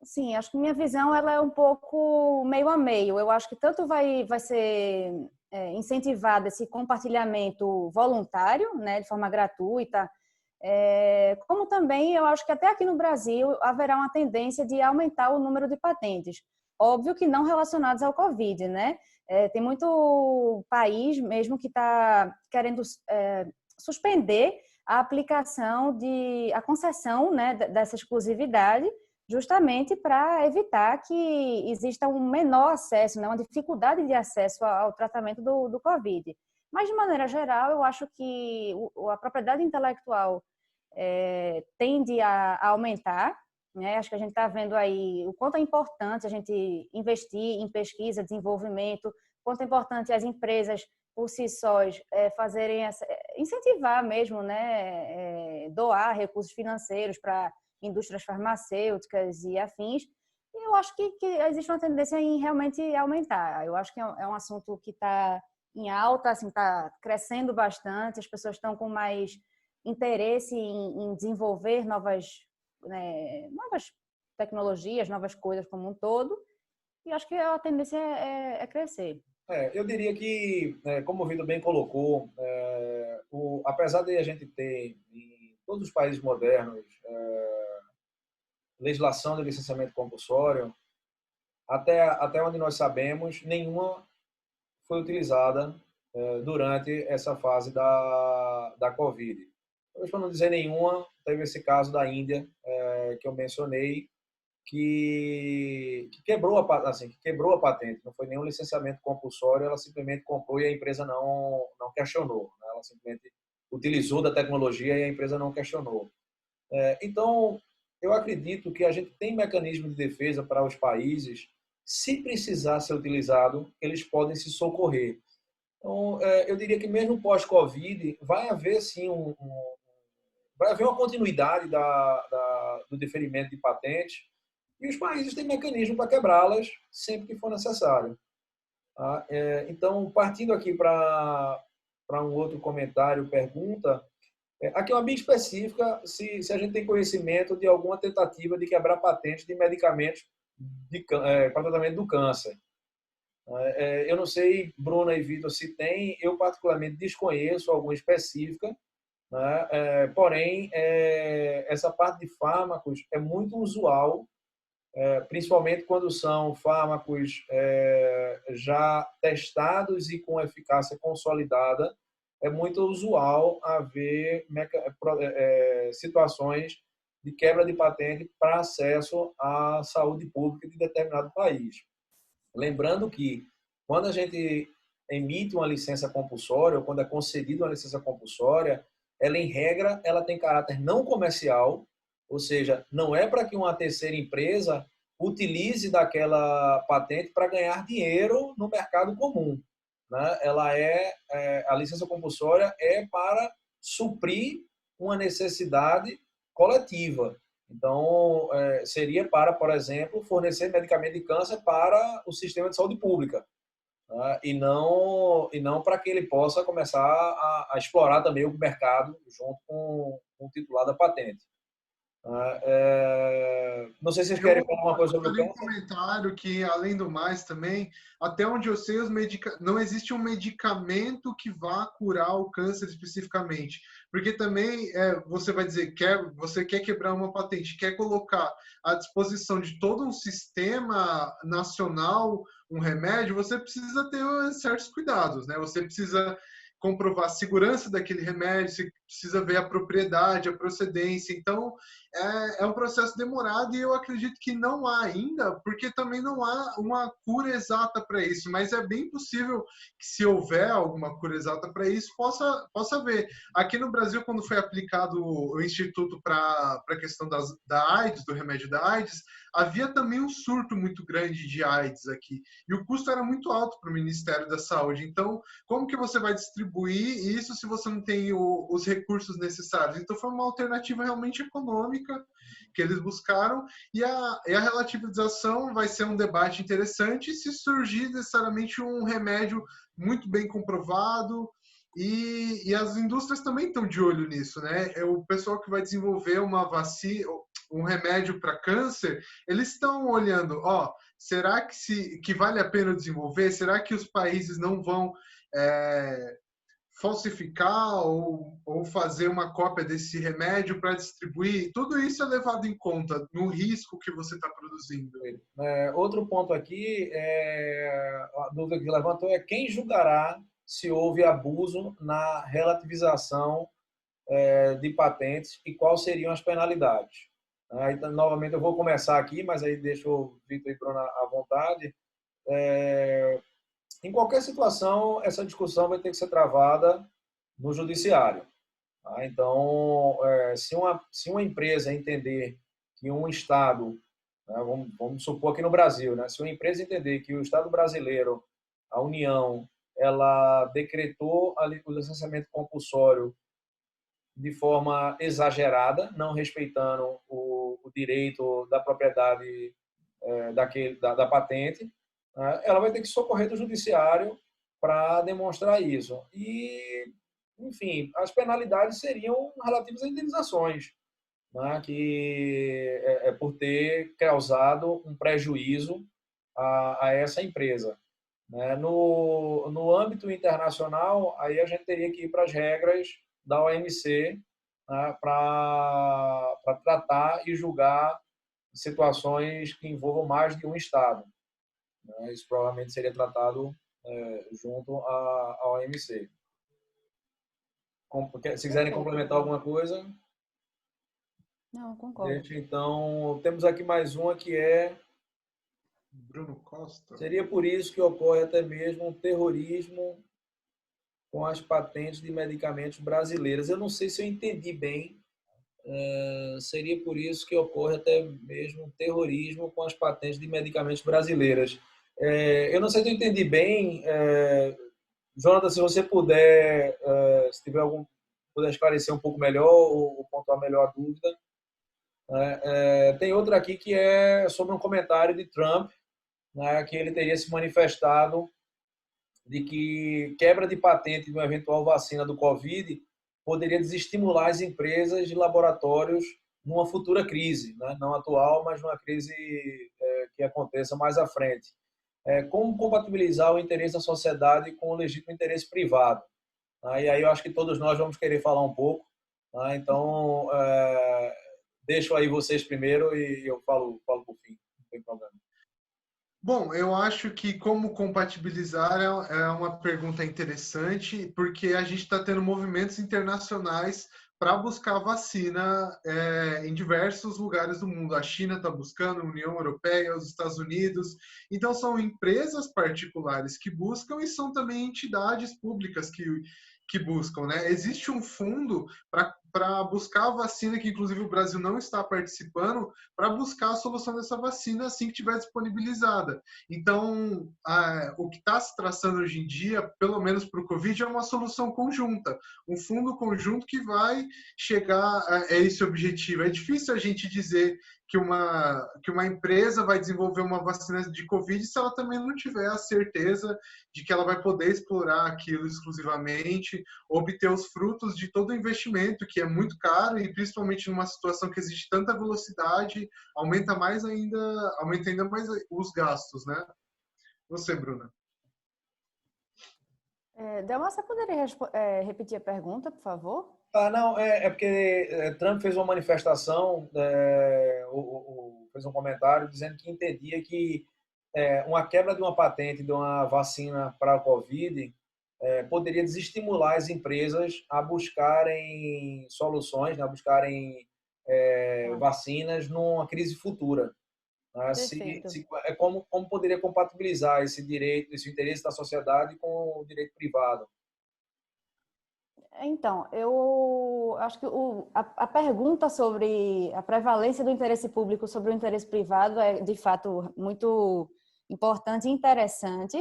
Sim, acho que minha visão ela é um pouco meio a meio. Eu acho que tanto vai ser incentivado esse compartilhamento voluntário, né, de forma gratuita, como também eu acho que até aqui no Brasil haverá uma tendência de aumentar o número de patentes. Óbvio que não relacionados ao Covid, né? Tem muito país mesmo que está querendo suspender a aplicação a concessão, né, dessa exclusividade, justamente para evitar que exista um menor acesso, né, uma dificuldade de acesso ao tratamento do Covid. Mas, de maneira geral, eu acho que a propriedade intelectual tende a aumentar, né? Acho que a gente está vendo aí o quanto é importante a gente investir em pesquisa, desenvolvimento, quanto é importante as empresas, por si sós, incentivar mesmo, né? Doar recursos financeiros para indústrias farmacêuticas e afins. E eu acho que existe uma tendência em realmente aumentar. Eu acho que é um assunto que está em alta, assim, está crescendo bastante, as pessoas estão com mais interesse em desenvolver novas tecnologias, novas coisas como um todo, e acho que a tendência é crescer. Eu diria que, como o Vitor bem colocou, apesar de a gente ter em todos os países modernos legislação de licenciamento compulsório, até onde nós sabemos, nenhuma foi utilizada durante essa fase da Covid. Talvez para não dizer nenhuma, teve esse caso da Índia, que eu mencionei, que quebrou a patente. Não foi nenhum licenciamento compulsório, ela simplesmente comprou e a empresa não questionou, né? Ela simplesmente utilizou da tecnologia e a empresa não questionou. Então, eu acredito que a gente tem mecanismo de defesa para os países. Se precisar ser utilizado, eles podem se socorrer. Então, eu diria que mesmo pós-Covid, vai haver sim vai haver uma continuidade do deferimento de patentes e os países têm mecanismo para quebrá-las sempre que for necessário. Tá? Então, partindo aqui para um outro comentário, pergunta, aqui é uma bem específica, se a gente tem conhecimento de alguma tentativa de quebrar patentes de medicamentos para tratamento do câncer. Eu não sei, Bruna e Vitor, se tem, eu particularmente desconheço alguma específica, né? Porém, essa parte de fármacos é muito usual, principalmente quando são fármacos já testados e com eficácia consolidada. É muito usual haver situações de quebra de patente para acesso à saúde pública de determinado país. Lembrando que quando a gente emite uma licença compulsória ou quando é concedida uma licença compulsória, ela, em regra, ela tem caráter não comercial, ou seja, não é para que uma terceira empresa utilize daquela patente para ganhar dinheiro no mercado comum, né? A licença compulsória é para suprir uma necessidade coletiva. Então, seria para, por exemplo, fornecer medicamento de câncer para o sistema de saúde pública, né? E não para que ele possa começar a explorar também o mercado junto com o titular da patente. Não sei se vocês querem falar uma coisa sobre o câncer. Um comentário que, além do mais, também, até onde eu sei, não existe um medicamento que vá curar o câncer especificamente. Porque também você vai dizer que você quer quebrar uma patente, quer colocar à disposição de todo um sistema nacional um remédio, você precisa ter certos cuidados, né? Você precisa comprovar a segurança daquele remédio, você precisa ver a propriedade, a procedência. Então, é um processo demorado e eu acredito que não há ainda, porque também não há uma cura exata para isso, mas é bem possível que, se houver alguma cura exata para isso, possa haver. Aqui no Brasil, quando foi aplicado o Instituto para a questão da AIDS, do remédio da AIDS, havia também um surto muito grande de AIDS aqui, e o custo era muito alto para o Ministério da Saúde. Então, como que você vai distribuir isso se você não tem os recursos necessários? Então, foi uma alternativa realmente econômica que eles buscaram, e a relativização vai ser um debate interessante se surgir necessariamente um remédio muito bem comprovado, e as indústrias também estão de olho nisso, né? O pessoal que vai desenvolver uma vacina, um remédio para câncer, eles estão olhando, será que vale a pena desenvolver? Será que os países não vão falsificar ou fazer uma cópia desse remédio para distribuir? Tudo isso é levado em conta no risco que você está produzindo. Outro ponto aqui, a dúvida que levantou é quem julgará se houve abuso na relativização de patentes e quais seriam as penalidades. Então, novamente, eu vou começar aqui, mas aí deixo o Vitor e Bruna à vontade. Em qualquer situação, essa discussão vai ter que ser travada no judiciário. Tá? Então, se uma empresa entender que um Estado, né, vamos supor aqui no Brasil, né, se uma empresa entender que o Estado brasileiro, a União, ela decretou o licenciamento compulsório de forma exagerada, não respeitando o direito da propriedade da patente, ela vai ter que socorrer do judiciário para demonstrar isso. E, enfim, as penalidades seriam relativas a indenizações, né, que por ter causado um prejuízo a essa empresa. No âmbito internacional, aí a gente teria que ir para as regras da OMC, né, para tratar e julgar situações que envolvam mais de um Estado, né? Isso provavelmente seria tratado junto à OMC. Se quiserem complementar alguma coisa, não, concordo. deixa. Então, temos aqui mais uma que é... Bruno Costa. Seria por isso que ocorre até mesmo um terrorismo com as patentes de medicamentos brasileiras. Eu não sei se eu entendi bem. Seria por isso que ocorre até mesmo um terrorismo com as patentes de medicamentos brasileiras. Eu não sei se eu entendi bem. Jonathan, se você puder, se tiver puder esclarecer um pouco melhor ou pontuar melhor a dúvida. Tem outra aqui que é sobre um comentário de Trump, né, que ele teria se manifestado de que quebra de patente de uma eventual vacina do Covid poderia desestimular as empresas de laboratórios numa futura crise, né? Não atual, mas numa crise que aconteça mais à frente. Como compatibilizar o interesse da sociedade com o legítimo interesse privado? E aí eu acho que todos nós vamos querer falar um pouco. Então, deixo aí vocês primeiro e eu falo por fim, não tem problema. Bom, eu acho que como compatibilizar é uma pergunta interessante, porque a gente está tendo movimentos internacionais para buscar vacina em diversos lugares do mundo. A China está buscando, a União Europeia, os Estados Unidos. Então, são empresas particulares que buscam e são também entidades públicas que buscam, né? Existe um fundo para buscar a vacina, que inclusive o Brasil não está participando, para buscar a solução dessa vacina assim que estiver disponibilizada. Então, o que está se traçando hoje em dia, pelo menos para o Covid, é uma solução conjunta, um fundo conjunto que vai chegar a esse objetivo. É difícil a gente dizer que uma empresa vai desenvolver uma vacina de Covid se ela também não tiver a certeza de que ela vai poder explorar aquilo exclusivamente, obter os frutos de todo o investimento, que é muito caro, e principalmente numa situação que existe tanta velocidade, aumenta ainda mais os gastos, né? Você, Bruna. Delma, você poderia repetir a pergunta, por favor? Não, é porque Trump fez uma manifestação, fez um comentário dizendo que entendia que uma quebra de uma patente de uma vacina para a Covid poderia desestimular as empresas a buscarem soluções, né, a buscarem vacinas numa crise futura. Perfeito. Como poderia compatibilizar esse direito, esse interesse da sociedade com o direito privado? Então, eu acho que a pergunta sobre a prevalência do interesse público sobre o interesse privado é, de fato, muito importante e interessante.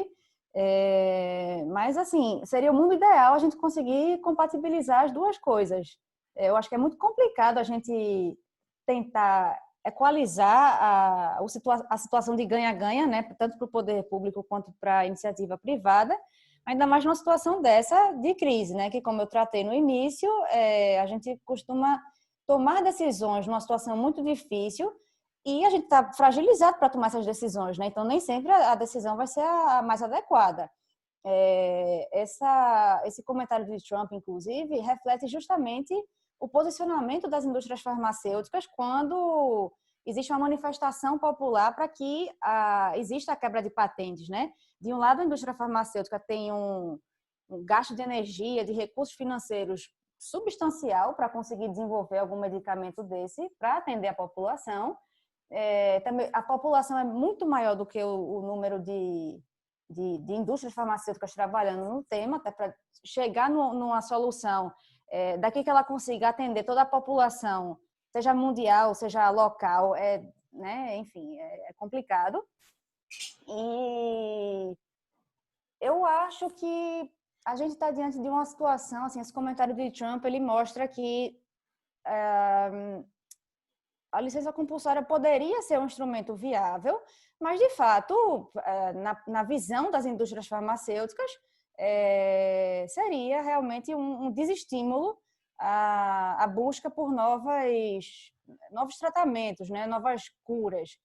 Mas, assim, seria o mundo ideal a gente conseguir compatibilizar as duas coisas. Eu acho que é muito complicado a gente tentar equalizar a situação de ganha-ganha, né? Tanto para o poder público quanto para a iniciativa privada, ainda mais numa situação dessa de crise, né? Que, como eu tratei no início, a gente costuma tomar decisões numa situação muito difícil e a gente está fragilizado para tomar essas decisões, né? Então, nem sempre a decisão vai ser a mais adequada. Esse comentário de Trump, inclusive, reflete justamente o posicionamento das indústrias farmacêuticas quando existe uma manifestação popular para que exista a quebra de patentes, né? De um lado, a indústria farmacêutica tem um gasto de energia, de recursos financeiros substancial para conseguir desenvolver algum medicamento desse para atender a população. Também, a população é muito maior do que o número de indústrias farmacêuticas trabalhando no tema, até para chegar numa solução daqui que ela consiga atender toda a população, seja mundial, seja local, né? Enfim, é complicado. E eu acho que a gente está diante de uma situação, assim, esse comentário de Trump, ele mostra que a licença compulsória poderia ser um instrumento viável, mas, de fato, na visão das indústrias farmacêuticas, seria realmente um desestímulo à busca por novos tratamentos, né? Novas curas.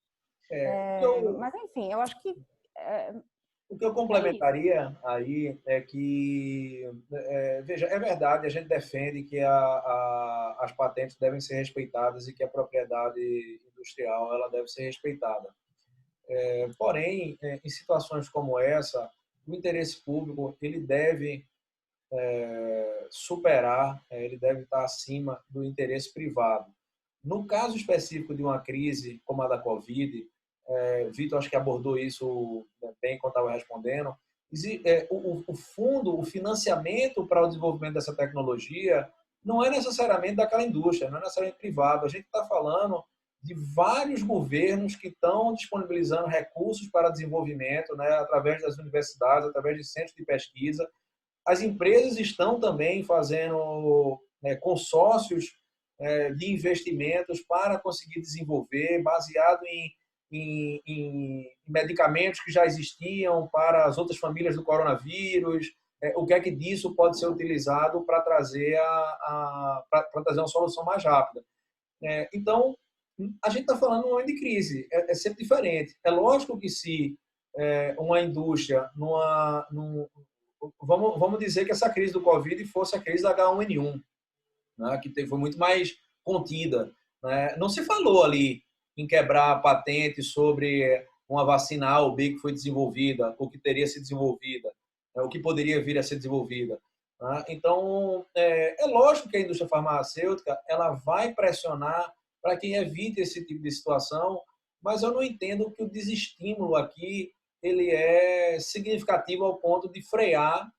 Mas, enfim, eu acho que O que eu complementaria aí é que, veja, é verdade, a gente defende que as patentes devem ser respeitadas e que a propriedade industrial ela deve ser respeitada. Porém, em situações como essa, o interesse público ele deve superar, ele deve estar acima do interesse privado. No caso específico de uma crise como a da Covid, Vitor acho que abordou isso bem quando estava respondendo, o fundo, o financiamento para o desenvolvimento dessa tecnologia não é necessariamente daquela indústria, não é necessariamente privado. A gente está falando de vários governos que estão disponibilizando recursos para desenvolvimento, né, através das universidades, através de centros de pesquisa. As empresas estão também fazendo consórcios de investimentos para conseguir desenvolver, baseado em medicamentos que já existiam para as outras famílias do coronavírus, o que é que disso pode ser utilizado para trazer, para trazer uma solução mais rápida. Então, a gente está falando de um momento de crise, é sempre diferente. É lógico que se uma indústria, vamos dizer que essa crise do Covid fosse a crise da H1N1, né, que foi muito mais contida. Né? Não se falou ali em quebrar a patente sobre uma vacina A ou B que foi desenvolvida, ou que teria sido desenvolvida, o que poderia vir a ser desenvolvida. Né? Então, é lógico que a indústria farmacêutica ela vai pressionar para que evite esse tipo de situação, mas eu não entendo que o desestímulo aqui ele é significativo ao ponto de frear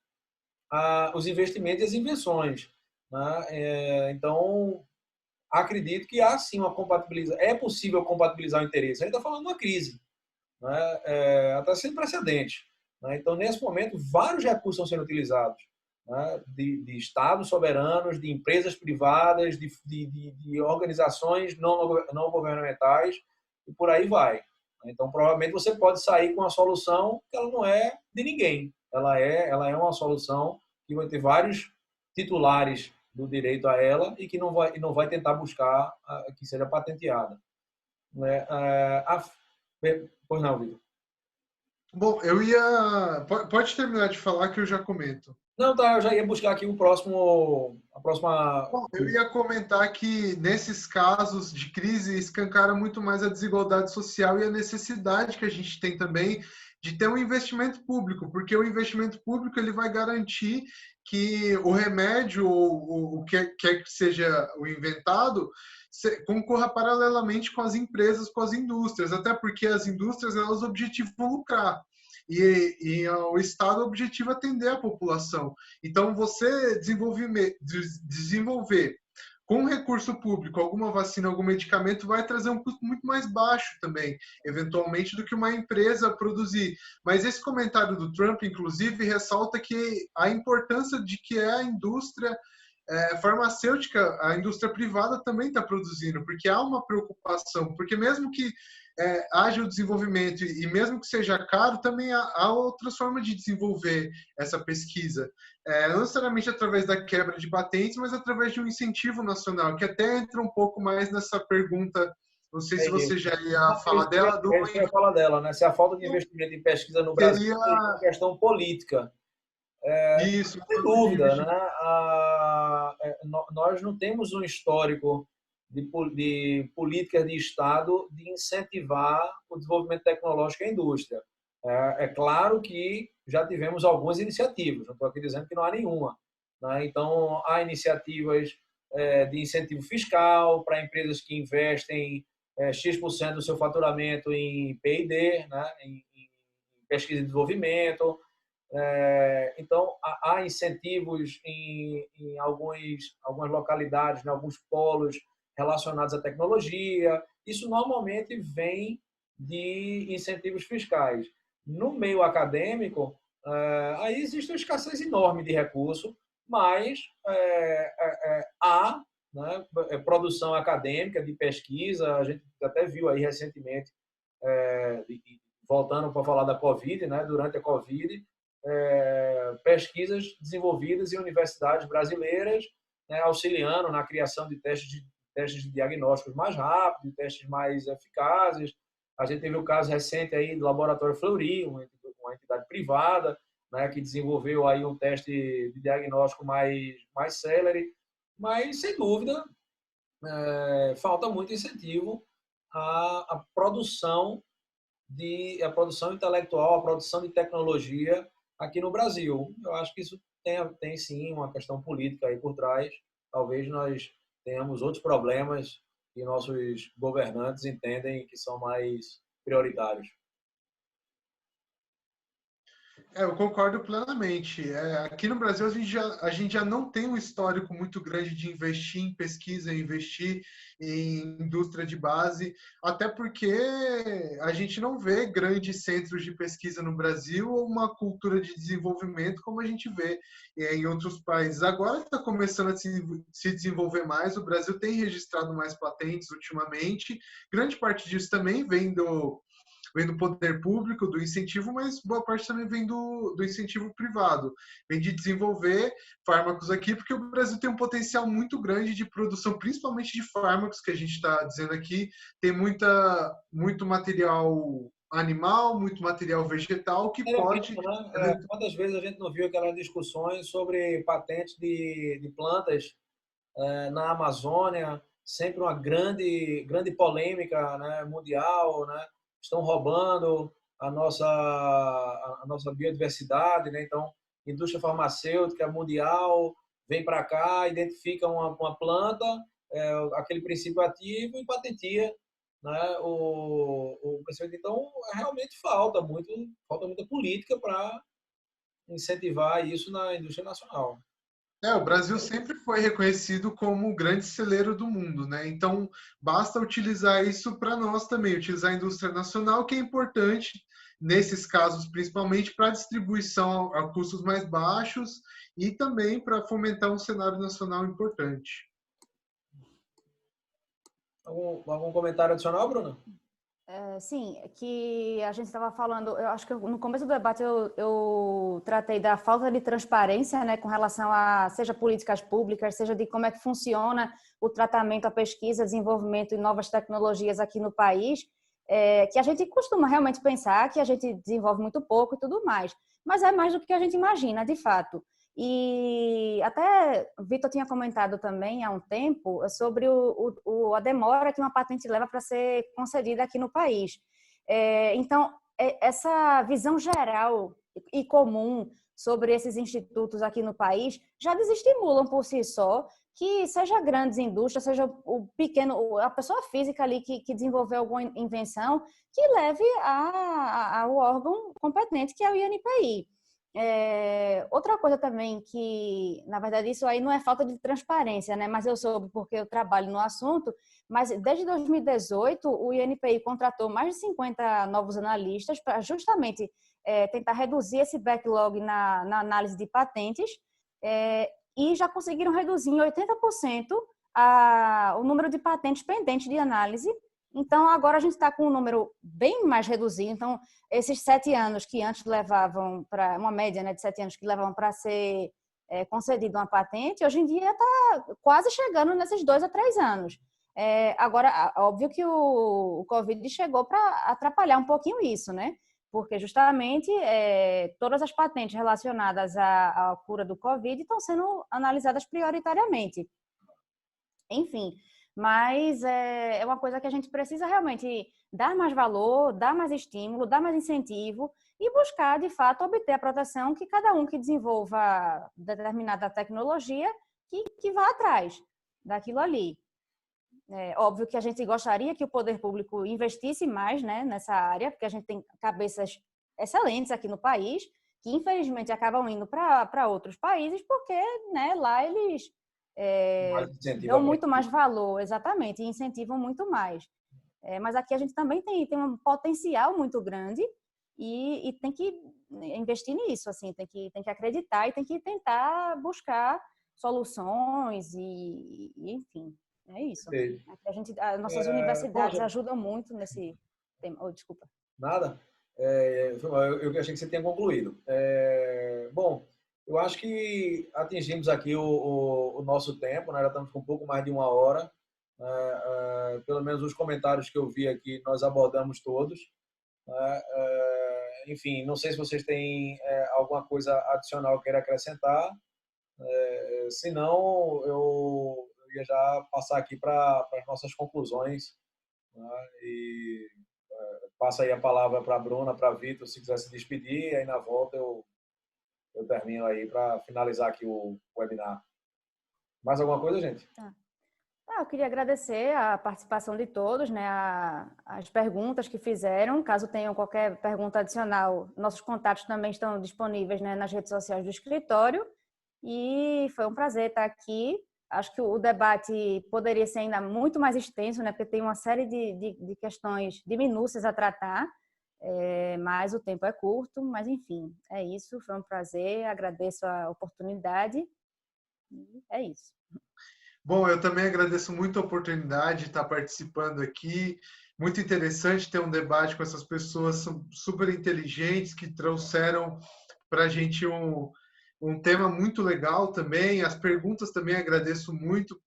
os investimentos e as invenções. Né? Então, acredito que há sim uma compatibilização. É possível compatibilizar o interesse. A gente está falando de uma crise, né? Está sendo precedente. Né? Então, nesse momento, vários recursos estão sendo utilizados, né? de estados soberanos, de empresas privadas, de organizações não governamentais, e por aí vai. Então, provavelmente, você pode sair com uma solução que ela não é de ninguém. Ela é uma solução que vai ter vários titulares do direito a ela e que não vai tentar buscar que seja patenteada. Né? Pois não, Vitor. Bom, Pode terminar de falar que eu já comento. Não, tá, eu já ia buscar aqui a próxima... Bom, eu ia comentar que nesses casos de crise escancara muito mais a desigualdade social e a necessidade que a gente tem também de ter um investimento público, porque o investimento público ele vai garantir que o remédio ou o que quer que seja o inventado concorra paralelamente com as empresas, com as indústrias, até porque as indústrias elas objetivam lucrar. E o Estado objetiva atender a população. Então, você desenvolver com recurso público alguma vacina, algum medicamento, vai trazer um custo muito mais baixo também, eventualmente, do que uma empresa produzir. Mas esse comentário do Trump, inclusive, ressalta que a importância de que é a indústria farmacêutica, a indústria privada também está produzindo, porque há uma preocupação, porque mesmo que haja o desenvolvimento e mesmo que seja caro, também há outras formas de desenvolver essa pesquisa. Não necessariamente através da quebra de patentes, mas através de um incentivo nacional, que até entra um pouco mais nessa pergunta. Não sei se você já ia falar dela. Eu ia falar dela, né? Se a falta de investimento em pesquisa no Brasil é uma questão política. Isso, sem dúvida, né? Nós não temos um histórico de políticas de Estado de incentivar o desenvolvimento tecnológico e a indústria. É claro que já tivemos algumas iniciativas, não estou aqui dizendo que não há nenhuma. Né? Então, há iniciativas de incentivo fiscal para empresas que investem X% do seu faturamento em P&D, né? em pesquisa e desenvolvimento. Então, há incentivos em algumas localidades, em alguns polos relacionados à tecnologia. Isso normalmente vem de incentivos fiscais. No meio acadêmico, aí existe uma escassez enorme de recursos, mas há, né, produção acadêmica de pesquisa. A gente até viu aí recentemente, voltando para falar da Covid, né, durante a Covid, pesquisas desenvolvidas em universidades brasileiras, né, auxiliando na criação de testes de diagnósticos mais rápidos, de testes mais eficazes. A gente teve o caso recente aí do Laboratório Fleury, uma uma entidade privada, né, que desenvolveu aí um teste de diagnóstico mais célere, mas, sem dúvida, falta muito incentivo à produção a produção intelectual, a produção de tecnologia aqui no Brasil. Eu acho que isso tem sim uma questão política aí por trás. Talvez nós tenhamos outros problemas que nossos governantes entendem que são mais prioritários. Eu concordo plenamente. Aqui no Brasil, a gente já não tem um histórico muito grande de investir em pesquisa, investir em indústria de base, até porque a gente não vê grandes centros de pesquisa no Brasil ou uma cultura de desenvolvimento como a gente vê em outros países. Agora está começando a se desenvolver mais, o Brasil tem registrado mais patentes ultimamente, grande parte disso também vem do poder público, do incentivo, mas boa parte também vem do incentivo privado. Vem de desenvolver fármacos aqui, porque o Brasil tem um potencial muito grande de produção, principalmente de fármacos, que a gente está dizendo aqui. Tem muito material animal, muito material vegetal que pode... Quantas vezes a gente não viu aquelas discussões sobre patentes de plantas na Amazônia, sempre uma grande polêmica, né, mundial, né? Estão roubando a nossa biodiversidade, né? Então, indústria farmacêutica mundial vem para cá, identifica uma planta, aquele princípio ativo e patentia, né, o princípio. Então, realmente falta muita política para incentivar isso na indústria nacional. O Brasil sempre foi reconhecido como o grande celeiro do mundo, né? Então, basta utilizar isso para nós também, utilizar a indústria nacional, que é importante, nesses casos, principalmente para distribuição a custos mais baixos e também para fomentar um cenário nacional importante. Algum comentário adicional, Bruna? Sim, que a gente estava falando, eu acho que no começo do debate eu tratei da falta de transparência, né, com relação a, seja políticas públicas, seja de como é que funciona o tratamento, a pesquisa, desenvolvimento e novas tecnologias aqui no país, que a gente costuma realmente pensar que a gente desenvolve muito pouco e tudo mais, mas é mais do que a gente imagina, de fato. E até o Vitor tinha comentado também há um tempo sobre a demora que uma patente leva para ser concedida aqui no país. Então, essa visão geral e comum sobre esses institutos aqui no país já desestimulam por si só que seja grandes indústrias, seja o pequeno, a pessoa física ali que desenvolveu alguma invenção, que leve ao órgão competente, que é o INPI. Outra coisa também que, na verdade, isso aí não é falta de transparência, né? Mas eu soube porque eu trabalho no assunto, mas desde 2018 o INPI contratou mais de 50 novos analistas para justamente tentar reduzir esse backlog na análise de patentes, e já conseguiram reduzir em 80% o número de patentes pendentes de análise. Então, agora a gente está com um número bem mais reduzido. Então, esses 7 anos que antes levavam para uma média, né, de 7 anos que levavam para ser concedida uma patente, hoje em dia está quase chegando nesses 2 a 3 anos. Agora, óbvio que o Covid chegou para atrapalhar um pouquinho isso, né? Porque justamente todas as patentes relacionadas à cura do Covid estão sendo analisadas prioritariamente. Enfim, mas é uma coisa que a gente precisa realmente dar mais valor, dar mais estímulo, dar mais incentivo e buscar, de fato, obter a proteção que cada um que desenvolva determinada tecnologia que vá atrás daquilo ali. Óbvio que a gente gostaria que o poder público investisse mais, né, nessa área, porque a gente tem cabeças excelentes aqui no país, que infelizmente acabam indo para outros países, porque, né, lá eles dão muito mais valor, exatamente, e incentivam muito mais. Mas aqui a gente também tem um potencial muito grande e tem que investir nisso, assim, tem que acreditar e tem que tentar buscar soluções e enfim, é isso. As nossas universidades ajudam muito nesse tema. Desculpa. Nada? Eu achei que você tinha concluído. Bom, eu acho que atingimos aqui o nosso tempo, né? Já estamos com um pouco mais de 1 hora. Pelo menos os comentários que eu vi aqui, nós abordamos todos. enfim, não sei se vocês têm alguma coisa adicional que queira acrescentar. Se não, eu ia já passar aqui para as nossas conclusões, né? E passa aí a palavra para a Bruna, para a Vitor, se quiser se despedir, e aí na volta eu termino aí para finalizar aqui o webinar. Mais alguma coisa, gente? Eu queria agradecer a participação de todos, né, as perguntas que fizeram. Caso tenham qualquer pergunta adicional, nossos contatos também estão disponíveis, né, nas redes sociais do escritório. E foi um prazer estar aqui. Acho que o debate poderia ser ainda muito mais extenso, né, porque tem uma série de questões, de minúcias a tratar, mas o tempo é curto. Mas, enfim, é isso. Foi um prazer, agradeço a oportunidade. E é isso. Bom, eu também agradeço muito a oportunidade de estar participando aqui. Muito interessante ter um debate com essas pessoas super inteligentes que trouxeram para a gente um tema muito legal também. As perguntas também agradeço muito,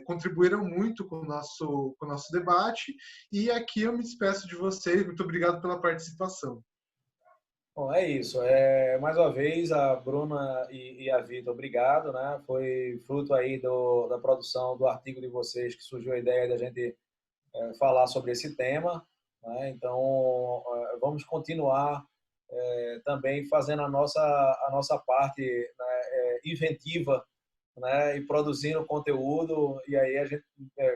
contribuíram muito com o nosso debate. E aqui eu me despeço de vocês. Muito obrigado pela participação. Bom, é isso. Mais uma vez, a Bruna e a Vitor, obrigado, né? Foi fruto aí da produção do artigo de vocês que surgiu a ideia da gente falar sobre esse tema, né? Então, vamos continuar também fazendo a nossa parte, né, inventiva, né? E produzindo conteúdo, e aí a gente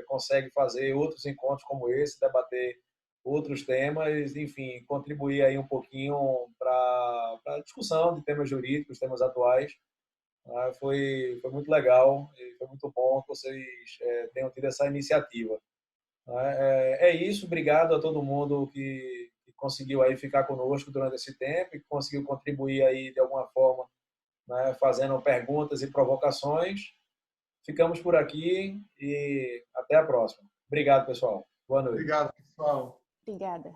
consegue fazer outros encontros como esse, debater outros temas, enfim, contribuir aí um pouquinho para a discussão de temas jurídicos, temas atuais. Foi muito legal e foi muito bom que vocês tenham tido essa iniciativa. É isso, obrigado a todo mundo que conseguiu aí ficar conosco durante esse tempo e que conseguiu contribuir aí de alguma forma, né, fazendo perguntas e provocações. Ficamos por aqui e até a próxima. Obrigado, pessoal. Boa noite. Obrigado, pessoal. Obrigada.